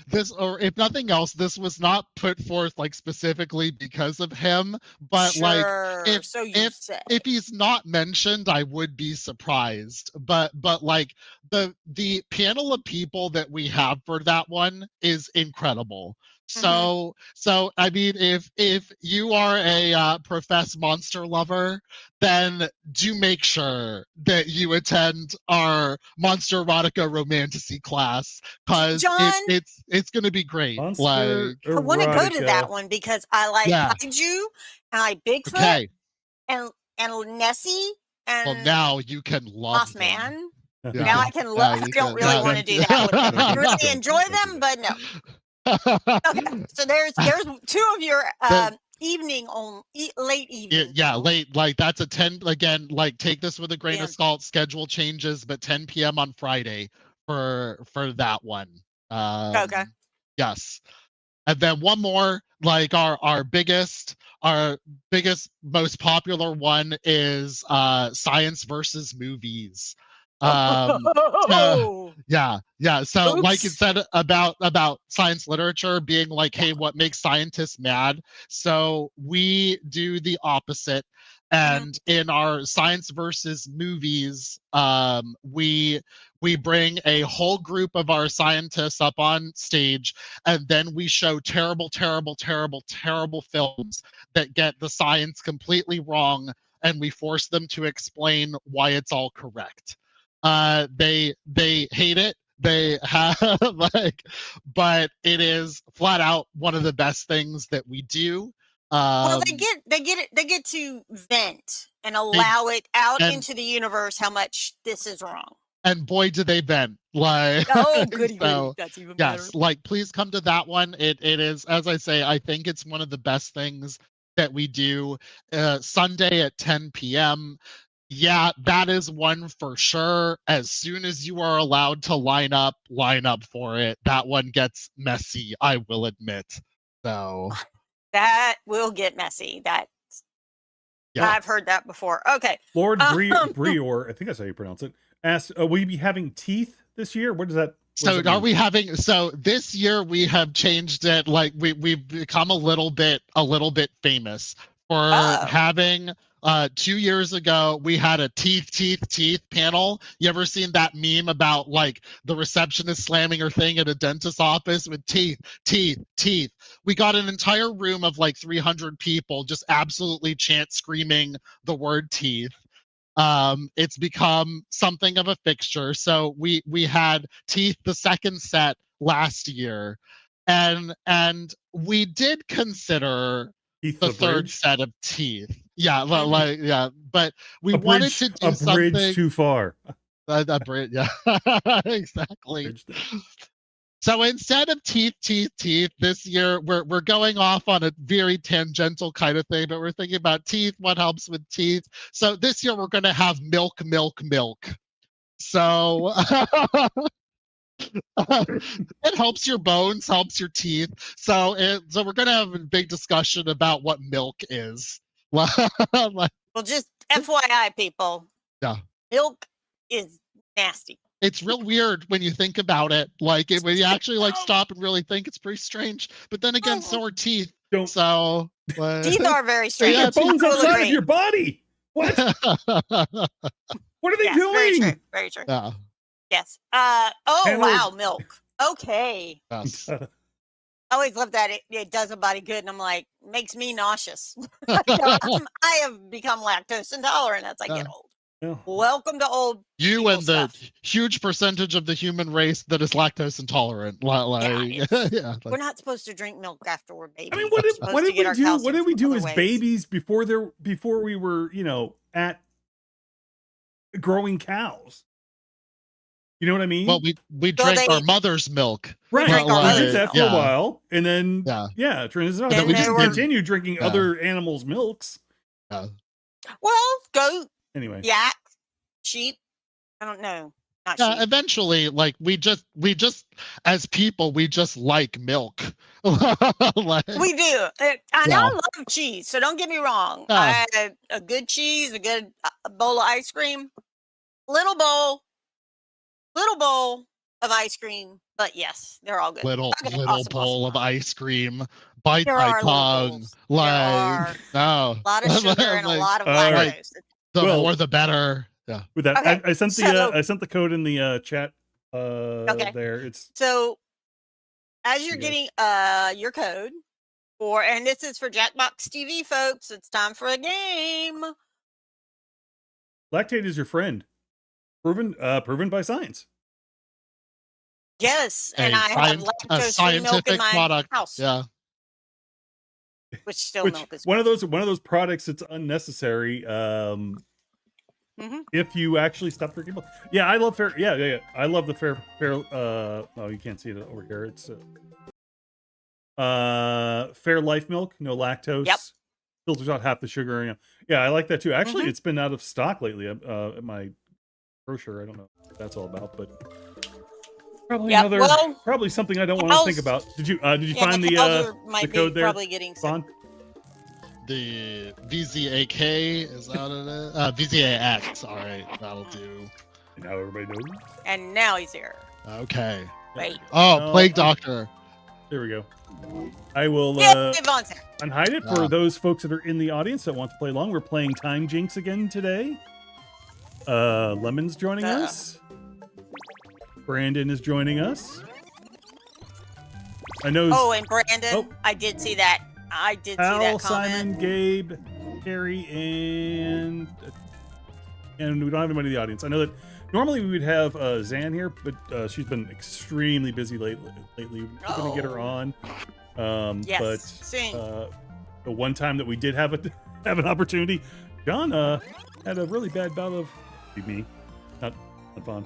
This, or if nothing else, this was not put forth like specifically because of him, but
sure.
if he's not mentioned, I would be surprised. But like the panel of people that we have for that one is incredible. So I mean, if you are a professed monster lover, then do make sure that you attend our Monster Erotica Romantasy class, because it's going to be great. I
want to go to that one because I like Kaiju and I Bigfoot and Nessie and.
Well, now you can love
Mothman. Yeah. Now I can love. I don't really want to do that. I really enjoy them, but no. Okay, so there's two of your evening on late evening.
Yeah, late. Like that's a 10 again. Like take this with a grain of salt. Schedule changes, but 10 p.m. on Friday for that one.
Okay.
Yes, and then one more. Like our biggest, most popular one is science versus movies. So like you said about science literature being like, hey, what makes scientists mad? So we do the opposite, and in our science versus movies, we bring a whole group of our scientists up on stage, and then we show terrible films that get the science completely wrong, and we force them to explain why it's all correct. They hate it. They have but it is flat out one of the best things that we do.
Well, they get to vent and allow it out into the universe how much this is wrong.
And boy, do they vent! Like,
goody. That's even better.
Yes, like please come to that one. It is, as I say, I think it's one of the best things that we do. Sunday at 10 p.m. Yeah, that is one for sure. As soon as you are allowed to line up for it. That one gets messy, I will admit. So
that will get messy. I've heard that before. Okay.
Lord Brior, I think that's how you pronounce it, asked, will you be having teeth this year? What does that
So this year we have changed it. Like we've become a little bit famous for having 2 years ago, we had a teeth panel. You ever seen that meme about like the receptionist slamming her thing at a dentist's office with teeth? We got an entire room of like 300 people just absolutely screaming the word teeth. It's become something of a fixture. So we had teeth the second set last year, and we did consider the third set of teeth. Yeah, but we wanted to do something.
A bridge too far.
A bridge, yeah, exactly. So instead of teeth, this year we're going off on a very tangential kind of thing, but we're thinking about teeth. What helps with teeth? So this year we're going to have milk. So it helps your bones, helps your teeth. So we're going to have a big discussion about what milk is. Like,
Well, just FYI, people.
Yeah.
Milk is nasty.
it's real weird when you think about it. Like when you actually like stop and really think, it's pretty strange. But then again, so are teeth.
Don't
So
Teeth are very strange.
Yeah,
your bones
I will
outside of
agree.
your body. What? What are they
Yes,
doing?
very true. Very true.
Yeah.
Yes. Oh
Handle-
wow, milk. Okay.
Yes.
I always love that it does a body good, and I'm like, makes me nauseous. I have become lactose intolerant as I get old.
Yeah.
Welcome to old.
You
people
and the
stuff.
huge percentage of the human race that is lactose intolerant. Like, yeah,
We're not supposed to drink milk after we're babies.
I mean,
We're supposed to get our calcium
what did we
from
do
other
as
ways.
babies before we were, at growing cows? You know what I mean?
well, we drank our mother's milk.
right.
drank
We
our
did
mother's
that for a while, and then transition.
Then
We
they
just
were-
continue drinking other animals' milks.
Well, goat,
Anyway,
yak, sheep. I don't know. Not
Yeah,
sheep.
eventually, like we just as people, we just like milk. Like,
We do. I
Yeah.
love cheese, so don't get me wrong.
Yeah.
A good cheese, a good bowl of ice cream, little bowl of ice cream. But yes, they're all good.
little
Okay,
little
awesome,
bowl
awesome,
of ice cream, bite
There
my
are little
tongue.
bowls.
Like, no,
A lot of sugar and a
Like,
lot of
all
lactose.
right.
the
Well-
more the better. Yeah.
with that,
Okay,
I sent
so-
I sent the code in the chat. There it's
So as you're
Yes.
getting your code and this is for Jackbox TV, folks, it's time for a game.
lactate is your friend, proven by science.
Yes, and
A
I have
a
lactose-free milk in
scientific
my
product.
house,
Yeah.
which still
Which
milk is
one of those products that's unnecessary.
Mhm.
If you actually stop drinking milk. Yeah, I love fair. Yeah. I love the fair. Oh, you can't see it over here. It's Fair Life milk, no lactose.
Yep.
Filters out half the sugar. Yeah, I like that too. Actually,
Mhm.
it's been out of stock lately at my grocer. I don't know what that's all about, but probably
Yep, well,
probably something I don't want to think
cows-
about. Did you
Yeah,
find
the cows might be
code there,
probably getting sick.
Vaughn?
The VZAK is that what it is? VZAX. All right, that'll do.
Now everybody knows.
And now he's here.
Okay.
Wait.
Oh, Plague Doctor.
There we go. I will
Yeah, Vaughn's here.
unhide it for those folks that are in the audience that want to play along. We're playing Time Jinx again today. Lemon's joining us. Brandon is joining us. I know.
Oh, and Brandon,
Oh.
I did see that. I did see
Al,
that comment.
Simon, Gabe, Carrie, and we don't have anybody in the audience. I know that normally we would have Zan here, but she's been extremely busy lately. We're gonna get her on.
Yes,
But
soon.
the one time that we did have an opportunity, John had a really bad bout of me, not fun.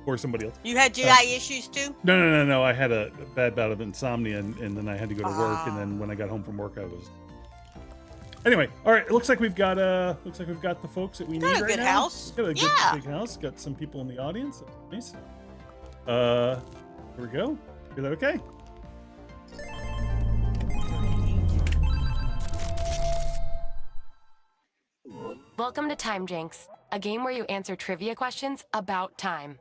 Or somebody else.
You had GI issues too?
No. I had a bad bout of insomnia, and then I had to go to work. And then
Ah.
when I got home from work, I was. Anyway, all right. It looks like we've got the folks that we need
Got a
right
good
now.
house.
Got a good
Yeah.
big house. Got some people in the audience. That's nice. Here we go. Is that okay?
Welcome to Time Jinx, a game where you answer trivia questions about time.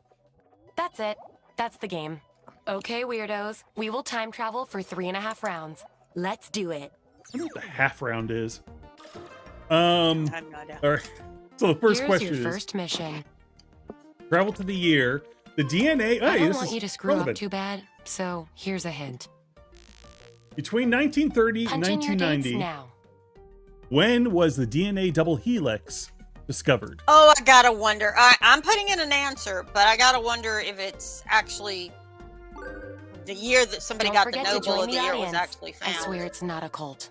That's it. That's the game. Okay, weirdos, we will time travel for 3.5 rounds. Let's do it.
I don't know what the half round is.
I have no idea.
All right. So the first
Here's
question
your
is
first mission.
travel to the year. The DNA.
I
Hey,
don't
this
want
is
you to screw
relevant.
up too bad, so here's a hint.
Between 1930 and
Punch in your dates
1990,
now.
when was the DNA double helix discovered?
Oh, I gotta wonder. I'm putting in an answer, but I gotta wonder if it's actually the year that somebody
Don't
got the
forget to
Nobel
join
of the
the
year was
audience.
actually
I
found.
swear it's not a cult.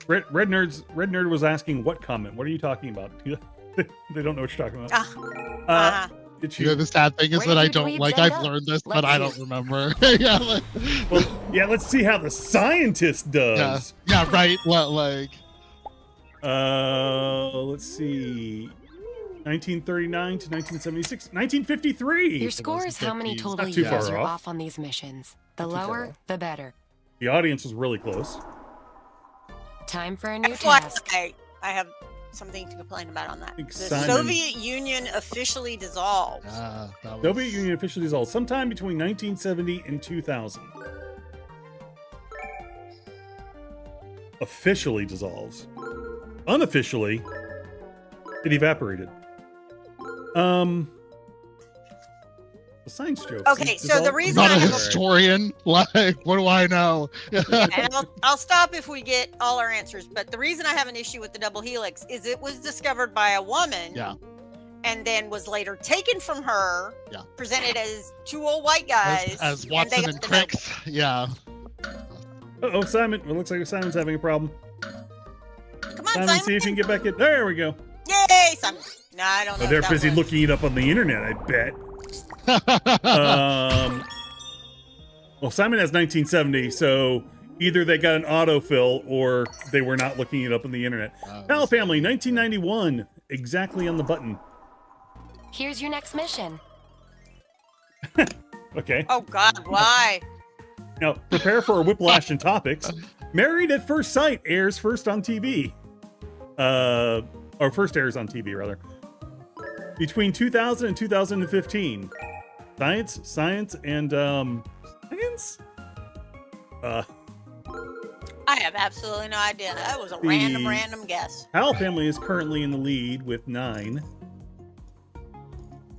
Red Nerd was asking what comment? What are you talking about? They don't know what you're talking about. Did
You know, the sad thing is
Where
that
did
I
you
don't
dweebs
like.
end
I've
up?
learned this,
Let's
but I
see.
don't remember. Yeah, like,
Well, yeah, let's see how the scientist does.
yeah, right. Like,
Let's see. 1939 to 1976. 1953.
Your score is how many
50s.
total
Not too
years
far
you're
off.
off on these missions. The
Not too far
lower,
off.
the better.
The audience was really close.
Time for a new task.
FYI, I have something to complain about on that. The
Simon.
Soviet Union officially dissolved.
That was...
Soviet Union officially dissolved sometime between 1970 and 2000. Officially dissolves. Unofficially, it evaporated. The science joke.
Okay, so the reason
Not
I
a
have
historian. Like, what do I know?
and I'll stop if we get all our answers. But the reason I have an issue with the double helix is it was discovered by a woman,
Yeah.
and then was later taken from her,
Yeah.
presented as two old white guys,
As
and
Watson
they
and
got the double.
Crick. Yeah.
Uh-oh, Simon. It looks like Simon's having a problem.
Come on,
Simon,
Simon!
see if you can get back in. There we go.
Yay, Simon! No, I don't know.
Oh, they're
what that
busy
was.
looking it up on the internet, I bet. Well, Simon has 1970, so either they got an autofill or they were not looking it up on the internet. Pal Family, 1991, exactly on the button.
Here's your next mission.
Okay.
Oh God, why?
Now, prepare for a whiplash in topics. Married at First Sight airs first on TV. Or first airs on TV, rather. Between 2000 and 2015. Science, science.
I have absolutely no idea. That was a random guess.
Hal Family is currently in the lead with 9.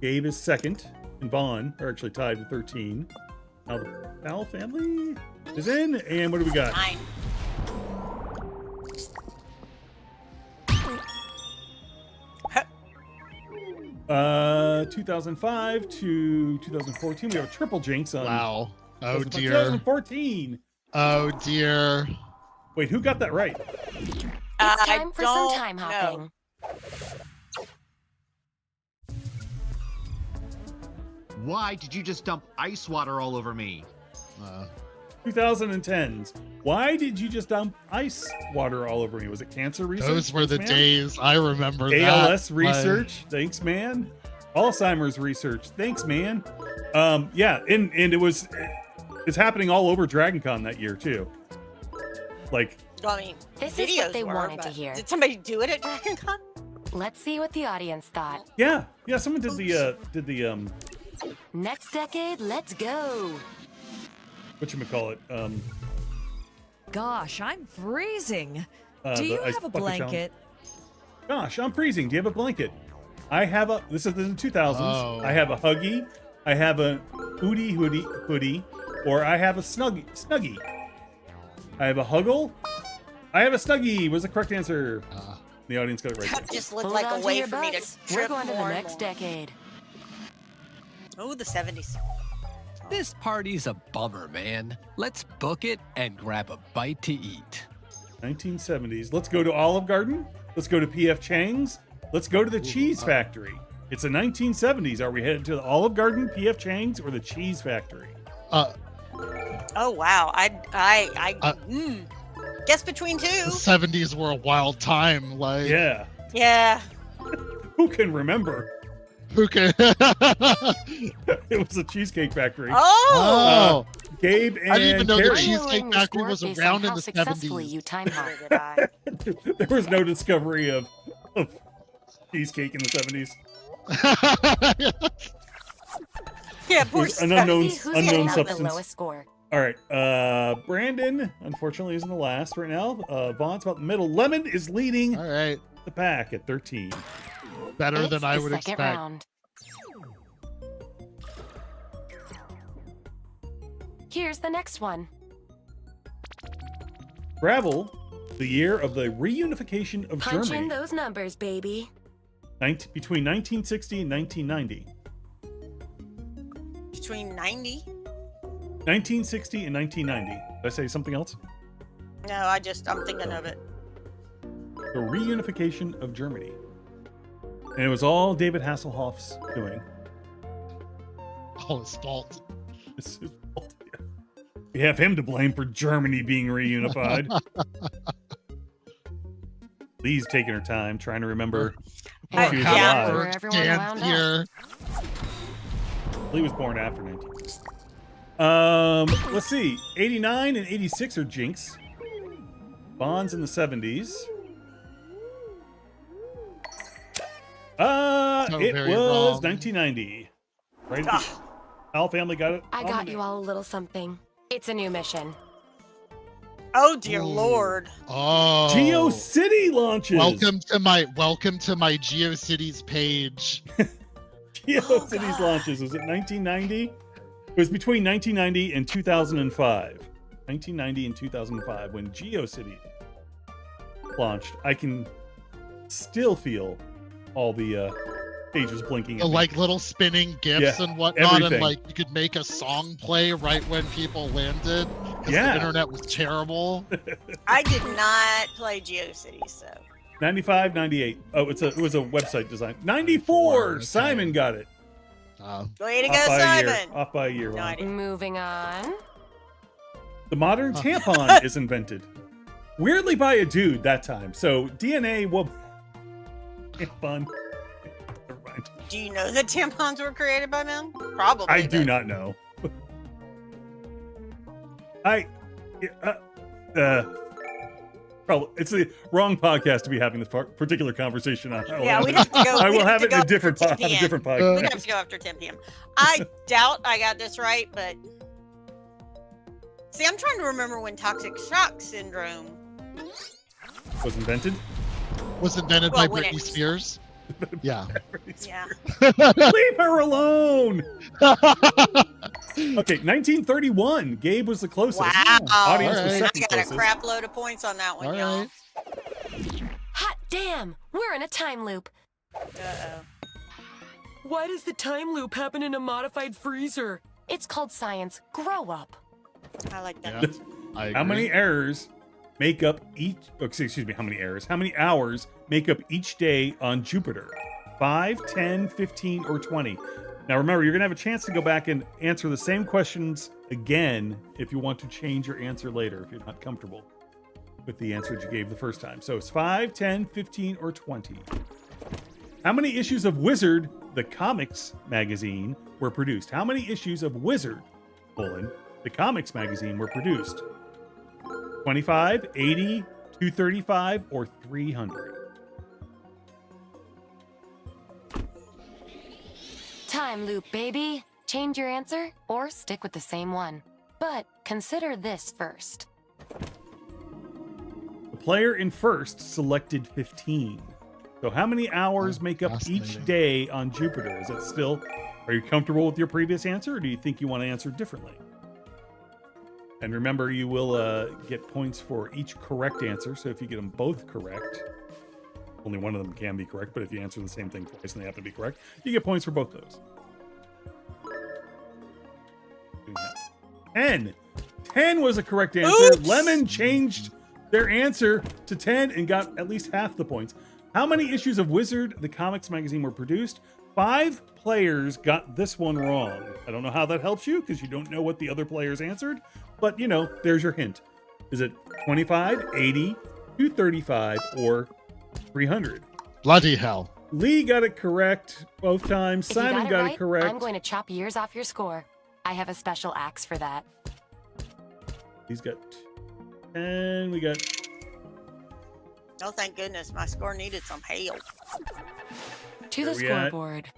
Gabe is second, and Vaughn are actually tied with 13. Now the Hal Family is in, and what do we got?
9.
2005 to 2014. We have a triple jinx on.
Wow. Oh dear.
2014.
Oh dear.
Wait, who got that right?
It's
I
time for some
don't
time
know.
hopping.
Why did you just dump ice water all over me?
2010s. Why did you just dump ice water all over me? Was it cancer research?
Those were the
Thanks, man?
days. I remember that.
ALS research. Thanks, man. Alzheimer's research. Thanks, man. Yeah, and it's happening all over DragonCon that year too. Like,
I mean,
This is
videos
what they
were,
wanted to
but
hear.
Did somebody do it at DragonCon?
Let's see what the audience thought.
yeah, someone did the
Next decade, let's go.
whatchamacallit,
Gosh, I'm freezing. Do
the
you
ice
have a
bucket challenge.
blanket?
Gosh, I'm freezing. Do you have a blanket? I have a. This is in the 2000s.
Oh.
I have a Huggy. I have a hoodie, or I have a Snuggie. I have a Huggle. I have a Snuggie. Was the correct answer? The audience got it right.
That just looked
Hold
like
on
a
to
way
your
for me to
butts.
trip
We're going to the
more and
next
more.
decade.
Oh, the 70s.
This party's a bummer, man. Let's book it and grab a bite to eat.
1970s. Let's go to Olive Garden. Let's go to P.F. Chang's. Let's go to the Cheese Factory. It's the 1970s. Are we headed to the Olive Garden, P.F. Chang's, or the Cheese Factory?
Oh wow, guess between two.
The 70s were a wild time. Like,
Yeah.
Yeah.
Who can remember?
who can?
It was a Cheesecake Factory.
Oh.
Gabe and
I didn't even know the
Carrie.
Cheesecake
I'm lowering your
Factory
score
was
based
around
on
in
how
the
successfully
70s.
you time hop.
Did I?
There was no discovery of cheesecake in the 70s.
Yeah, poor
There's an
stuff.
unknown
See who's getting out the
substance.
lowest score.
All right, Brandon, unfortunately, is in the last right now. Vaughn's about the middle. Lemon is leading
All right.
the pack at 13.
Better
It's
than I
the
would
second
expect.
round. Here's the next one.
Gravel, the year of the reunification of
Punch in
Germany
those numbers, baby.
between 1960 and 1990.
Between 90?
1960 and 1990. Did I say something else?
No, I'm thinking of it.
The reunification of Germany. And it was all David Hasselhoff's doing.
All his fault.
It's his fault. We have him to blame for Germany being reunified. Lee's taking her time, trying to remember
I-
she was
yeah.
alive.
Where everyone
Stand
wound up.
here.
Lee was born after 19. Let's see. 89 and 86 are Jinx. Bonds in the 70s. It
very
was
wrong.
1990. Right? Al family got it.
I got you all a little something. It's a new mission.
Oh dear
Ooh.
Lord.
Oh.
GeoCity launches.
Welcome to my GeoCities page.
GeoCities launches. Was it 1990? It was between 1990 and 2005. 1990 and 2005 when GeoCity launched. I can still feel all the pages blinking.
The like little spinning gifs and whatnot,
everything.
and like you could make a song play right when people landed because
Yeah.
the internet was terrible.
I did not play GeoCities, so
95, 98. Oh, it was a website design. 94.
Okay.
Simon got it.
way to go,
Off by a year.
Simon.
Off by a year.
No
Ron.
idea.
Moving on.
The modern tampon is invented. Weirdly by a dude that time. So DNA will fun. Never mind.
Do you know that tampons were created by men? Probably.
I do
but-
not know. Probably it's the wrong podcast to be having this particular conversation on.
Yeah, we'd have to go.
I
we'd
will have it in a
after
different
10
on a
p.m.
different
We'd
podcast.
have to go after 10 p.m. I doubt I got this right, but see, I'm trying to remember when toxic shock syndrome.
Was invented.
Was invented
Well,
by
when
Britney
it-
Spears. Yeah.
Yeah.
Leave her alone. Okay, 1931. Gabe was the closest.
Wow.
Audience was
All right.
I
second
got a
closest.
crap load of points on that one,
All
y'all.
right.
Hot damn! We're in a time loop.
Uh-oh.
Why does the time loop happen in a modified freezer? It's called science. Grow up.
I like that.
Yeah. I
How
agree.
many errors make up each? Excuse me. How many errors? How many hours make up each day on Jupiter? 5, 10, 15, or 20. Now remember, you're gonna have a chance to go back and answer the same questions again if you want to change your answer later if you're not comfortable with the answer that you gave the first time. So it's 5, 10, 15, or 20. How many issues of Wizard, the comics magazine, were produced? How many issues of Wizard, the comics magazine, were produced? 25, 80, 235, or 300?
Time loop, baby. Change your answer or stick with the same one. But consider this first.
The player in first selected 15. So how many hours make up each
Fascinating.
day on Jupiter? Is it still, are you comfortable with your previous answer, or do you think you want to answer differently? And remember, you will get points for each correct answer. So if you get them both correct, only one of them can be correct, but if you answer the same thing twice and they happen to be correct, you get points for both those. 10. 10 was a correct answer.
Oops.
Lemon changed their answer to 10 and got at least half the points. How many issues of Wizard, the comics magazine, were produced? 5 players got this one wrong. I don't know how that helps you because you don't know what the other players answered, but you know, there's your hint. Is it 25, 80, 235, or 300?
Bloody hell.
Lee got it correct both times.
If you
Simon
got
got
right,
it correct.
I'm going to chop years off your score. I have a special axe for that.
He's got 10. We got
Oh, thank goodness. My score needed some help.
To
Where
the
we at?
scoreboard.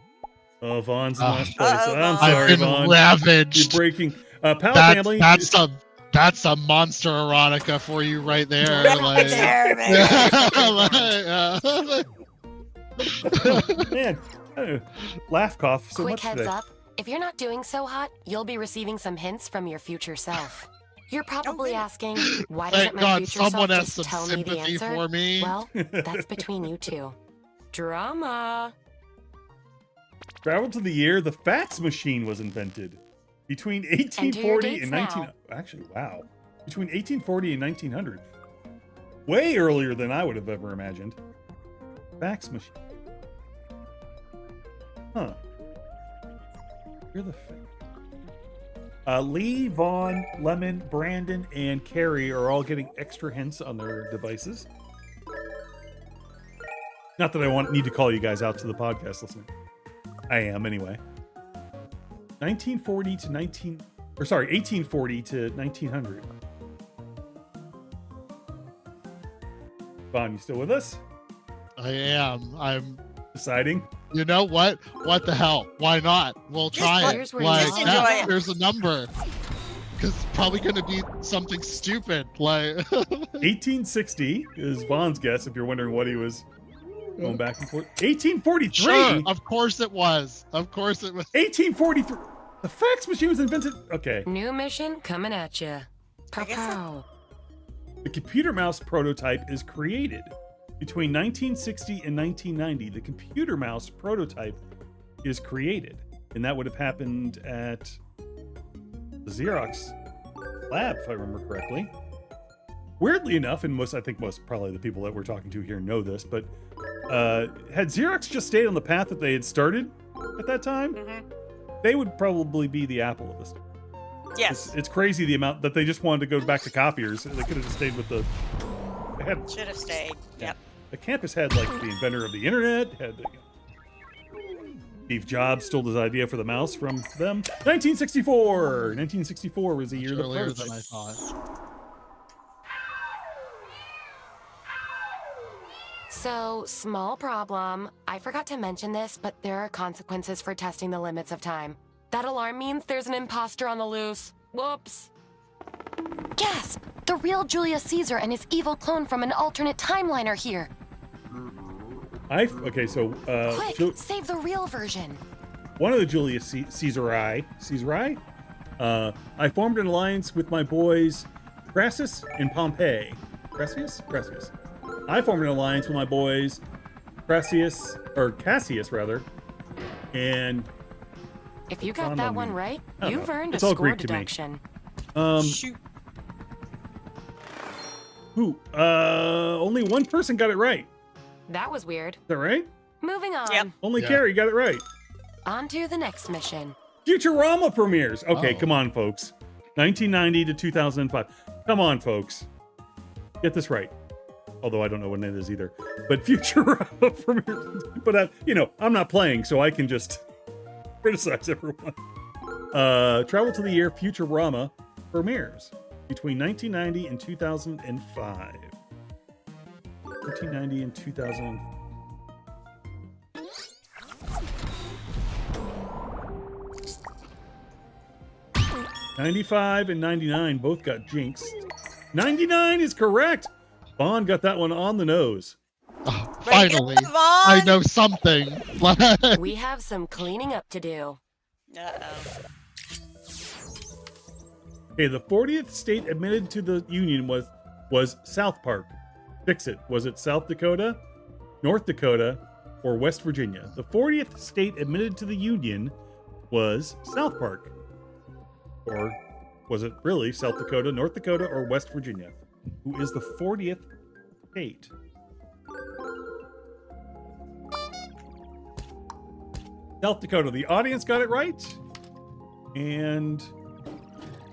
Oh, Vaughn's in
Ah.
last place.
Uh-oh,
I'm
Vaughn.
sorry,
I've been
Vaughn. You're
ravaged.
breaking. Pal family.
That's a monster erotica for you right there.
Right
like,
there, man.
Man, laugh cough so
Quick
much
heads
today.
up. If you're not doing so hot, you'll be receiving some hints from your future self. You're probably
really?
asking, why
Thank
doesn't my
God
future self
someone has
just
some
tell me the
sympathy
answer?
for me.
Well, that's between you two. Drama.
Travel to the year the fax machine was invented. Between 1840
dates
and
now.
19... Actually, wow. Between 1840 and 1900. Way earlier than I would have ever imagined. Fax machine. Huh. You're the... Lee, Vaughn, Lemon, Brandon, and Carrie are all getting extra hints on their devices. Not that I need to call you guys out to the podcast listening. I am anyway. 1840 to 1900. Vaughn, you still with us?
I am. I'm.
Deciding?
You know what? What the hell? Why not? We'll try
Here's
it.
where you
Like,
are.
Just enjoy it.
here's a number. Because it's probably going to be something stupid. Like
1860 is Vaughn's guess, if you're wondering what he was going back and forth. 1843?
Sure, of course it was. Of course it was.
1843. The fax machine was invented. Okay.
New mission coming at you. Pow
I guess so.
pow.
The computer mouse prototype is created. Between 1960 and 1990, the computer mouse prototype is created. And that would have happened at the Xerox lab, if I remember correctly. Weirdly enough, and I think most probably the people that we're talking to here know this, but had Xerox just stayed on the path that they had started at that time, they would probably be the Apple of this.
Yes.
It's crazy the amount that they just wanted to go back to copiers. They could have just stayed with the.
Should have stayed. Yep.
The campus had like the inventor of the internet. Had Steve Jobs stole his idea for the mouse from them. 1964. 1964 was the year of the
Earlier
prototype.
than I thought.
So, small problem. I forgot to mention this, but there are consequences for testing the limits of time. That alarm means there's an imposter on the loose. Whoops.
Gasp! The real Julius Caesar and his evil clone from an alternate timeline are here.
Okay, so
Quick, save the real version.
one of the Julius Caesari, I formed an alliance with my boys Crassus and Pompey. Crassus? I formed an alliance with my boys Cassius, rather, and
If you got that one right, you've earned a
It's all
score
Greek to me.
deduction.
Shoot.
Only one person got it right.
That was weird.
Is that right?
Moving on.
Yep.
Only
Yeah.
Carrie got it right.
On to the next mission.
Futurama premieres. Okay,
Oh.
come on, folks. 1990 to 2005. Come on, folks. Get this right. Although I don't know when it is either. But Futurama premieres. But, I'm not playing, so I can just criticize everyone. Travel to the year Futurama premieres between 1990 and 2005. 1990 and 2000. '95 and 99 both got jinxed. 99 is correct. Vaughn got that one on the nose.
Oh,
Way to
finally,
go, Vaughn!
I know something.
We have some cleaning up to do.
Uh-oh.
Okay, the 40th state admitted to the Union was South Park. Fix it. Was it South Dakota, North Dakota, or West Virginia? The 40th state admitted to the Union was South Park. Or was it really South Dakota, North Dakota, or West Virginia? Who is the 40th state? South Dakota. The audience got it right. And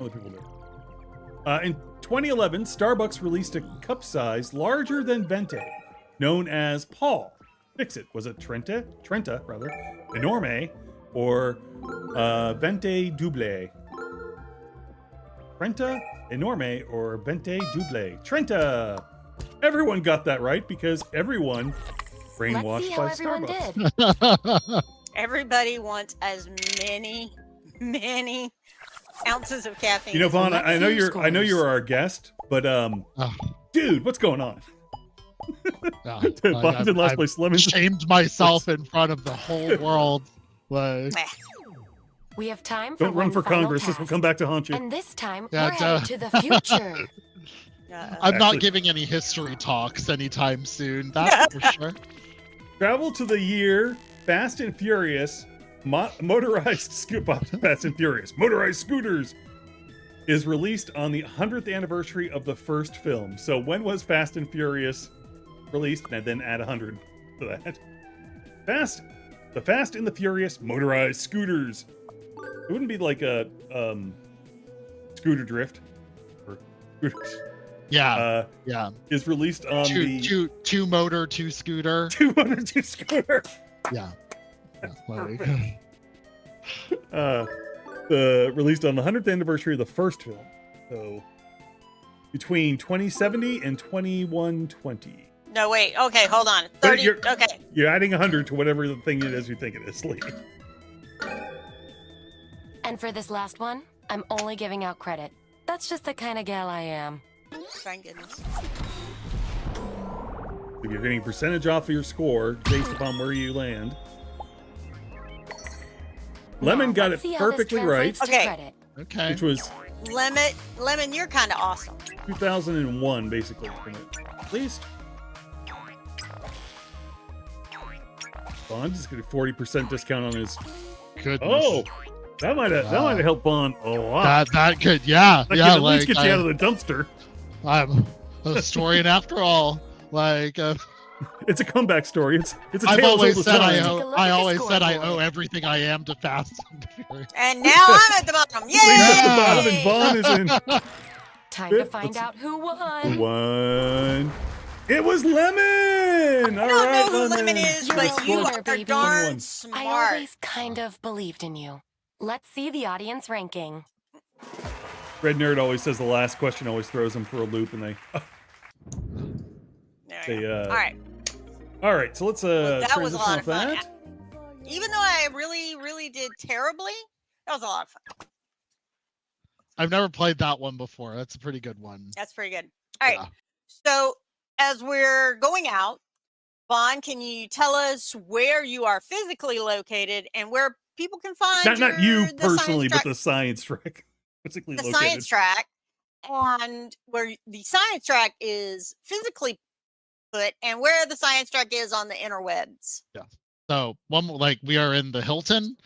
other people did. In 2011, Starbucks released a cup size larger than Venti, known as Paul. Fix it. Was it Trenta, Enorme, or Venti Double? Trenta, Enorme, or Venti Double? Trenta! Everyone got that right because everyone brainwashed
Let's see how
by
everyone
Starbucks.
did.
Everybody wants as many ounces of caffeine.
You know, Vaughn,
Let's
I know
see your
you're
scores.
our guest, but
Oh,
dude, what's going on?
yeah,
Vaughn's in last place. Lemons.
shamed myself in front of the whole world. Like,
Meh.
We have time for
Don't run
one
for
final
Congress. This will
task.
come back to haunt you.
And this time,
Yeah,
we're headed to the future.
Uh-oh.
I'm
Actually-
not giving any history talks anytime soon. That's for sure.
Travel to the year Fast and Furious motorized scooters is released on the 100th anniversary of the first film. So when was Fast and Furious released? And then add 100 to that. The Fast and the Furious motorized scooters. It wouldn't be like a scooter drift or scooters.
Yeah, yeah.
Is released on the
Two motor, two scooter.
202 scooter.
Yeah. Yeah, like,
Released on the 100th anniversary of the first film. So between 2070 and 2120.
No, wait. Okay, hold on. 30. Okay.
You're adding 100 to whatever the thing it is you think it is, Lee.
And for this last one, I'm only giving out credit. That's just the kind of gal I am.
Thank goodness.
If you're getting a percentage off of your score based upon where you land. Lemon got it perfectly right.
Okay.
Okay.
Which was
Lemon, you're kind of awesome.
2001, basically, from it. At least. Bond just get a 40% discount on his.
Goodness.
Oh, that might have helped Bond a lot.
That could, yeah,
That
yeah.
could at
Like,
least get you out of the dumpster.
I'm a historian after all. Like,
it's a comeback story. It's a
I've
tale as
always
old as
said
time.
I always said I owe everything I am to Fast and Furious.
And now I'm at the bottom. Yay!
Lee's at the bottom and Vaughn is in.
Time to find out who won.
One. It was Lemon.
I don't know who Lemon is, but you are
baby.
darn smart.
I always kind of believed in you. Let's see the audience ranking.
Red Nerd always says the last question always throws them for a loop, and they. All right, so let's
that was a
transition
lot
off
of fun.
that.
Even though I really did terribly, that was a lot of fun.
I've never played that one before. That's a pretty good one.
That's pretty good. All right. So as we're going out, Vaughn, can you tell us where you are physically located and where people can find
Not you
the
personally,
science
but the science track. Physically
the
located.
science track, and where the science track is physically put, and where the science track is on the interwebs.
Yeah. So we are in the Hilton,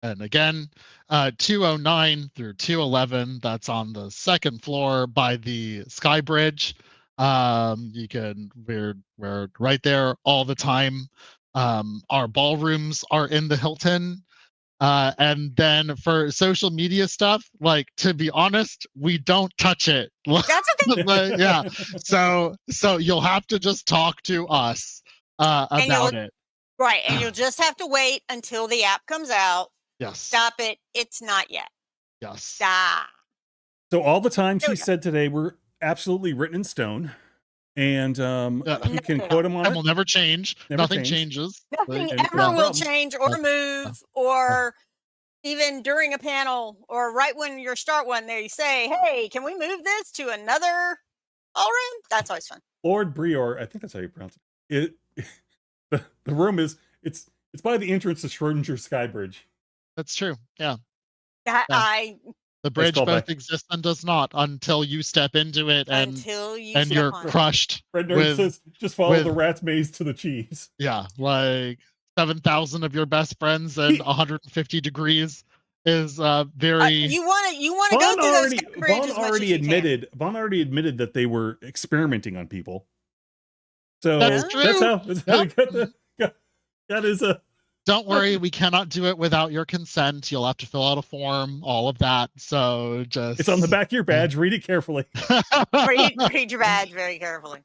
and again, 209 through 211. That's on the second floor by the Sky Bridge. We're right there all the time. Our ballrooms are in the Hilton. And then for social media stuff, like, to be honest, we don't touch it.
That's okay.
Yeah. So you'll have to just talk to us about it.
Right. And you'll just have to wait until the app comes out.
Yes.
Stop it. It's not yet.
Yes.
Stop.
So all the times he said today were absolutely written in stone. And you can quote him on
and
it.
will never change. Nothing changes.
Nothing ever will change or move, or even during a panel or right when you start one, they say, hey, can we move this to another ballroom? That's always fun.
Lord Brior, I think that's how you pronounce it. The room is it's by the entrance to Schrodinger Sky Bridge.
That's true. Yeah.
The
bridge both exists and does not until you step into it and you're crushed.
Red Nerd says, just follow the rat's maze to the cheese.
Yeah, like 7,000 of your best friends and 150 degrees is very.
You want to go through those Sky Bridge as much as you can.
Vaughn already admitted that they were experimenting on people. So
that's true.
That's how he got his.
Don't worry, we cannot do it without your consent. You'll have to fill out a form, all of that. So
it's on the back of your badge. Read it carefully.
read your badge very carefully.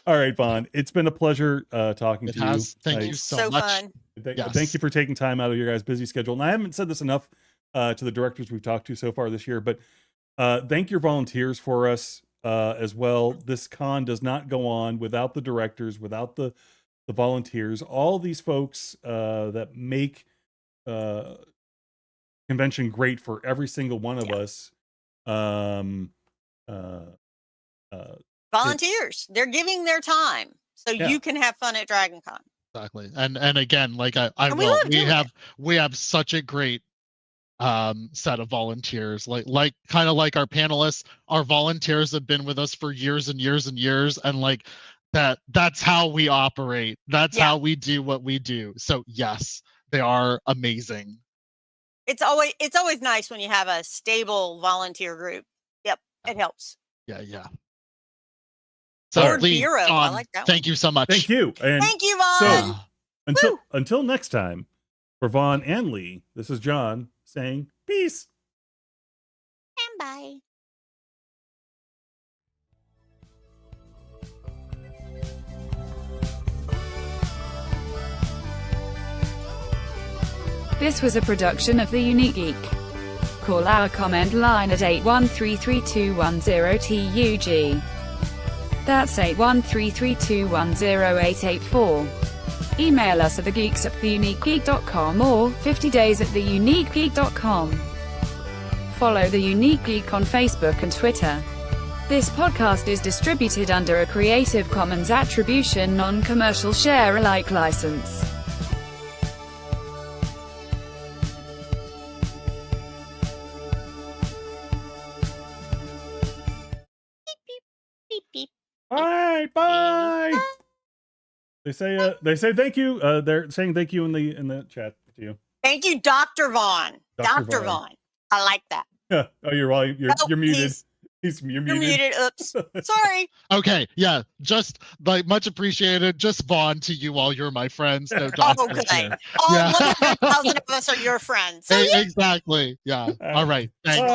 All right, Vaughn. It's been a pleasure talking to you.
Thank you so much.
Fun.
Thank you for taking time out of your guys' busy schedule. And I haven't said this enough to the directors we've talked to so far this year, but thank your volunteers for us as well. This con does not go on without the directors, without the volunteers, all these folks that make convention great for every single one of us.
Volunteers, they're giving their time so you can have fun at DragonCon.
Exactly. And again, like we have such a great set of volunteers, like kind of like our panelists. Our volunteers have been with us for years and years and years, and like that's how we operate. That's how we do what we do. So yes, they are amazing.
It's always nice when you have a stable volunteer group. Yep, it helps.
Yeah. So Lee, John,
I like that
thank you so much.
Thank you. And
thank you, Vaughn.
So until next time, for Vaughn and Lee, this is John saying peace.
And bye.
This was a production of The Unique Geek. Call our comment line at 8133210TUG. That's 8133210884. Email us at thegeeks@theuniquegeek.com or 50days@theuniquegeek.com. Follow The Unique Geek on Facebook and Twitter. This podcast is distributed under a Creative Commons Attribution Non-Commercial Share-alike license.
Beep, beep.
All right, bye. They say thank you. They're saying thank you in the chat to you.
Thank you, Dr. Vaughn.
Dr.
Dr.
Vaughn.
Vaughn. I like that.
Oh, you're muted. You're
You're muted. Oops. Sorry.
Okay, yeah, just like much appreciated. Just Vaughn to you all. You're my friends. No
Oh,
doctors
good.
here.
All
Yeah.
100,000 of us are your friends. So, yeah.
Exactly. Yeah. All right. Thanks.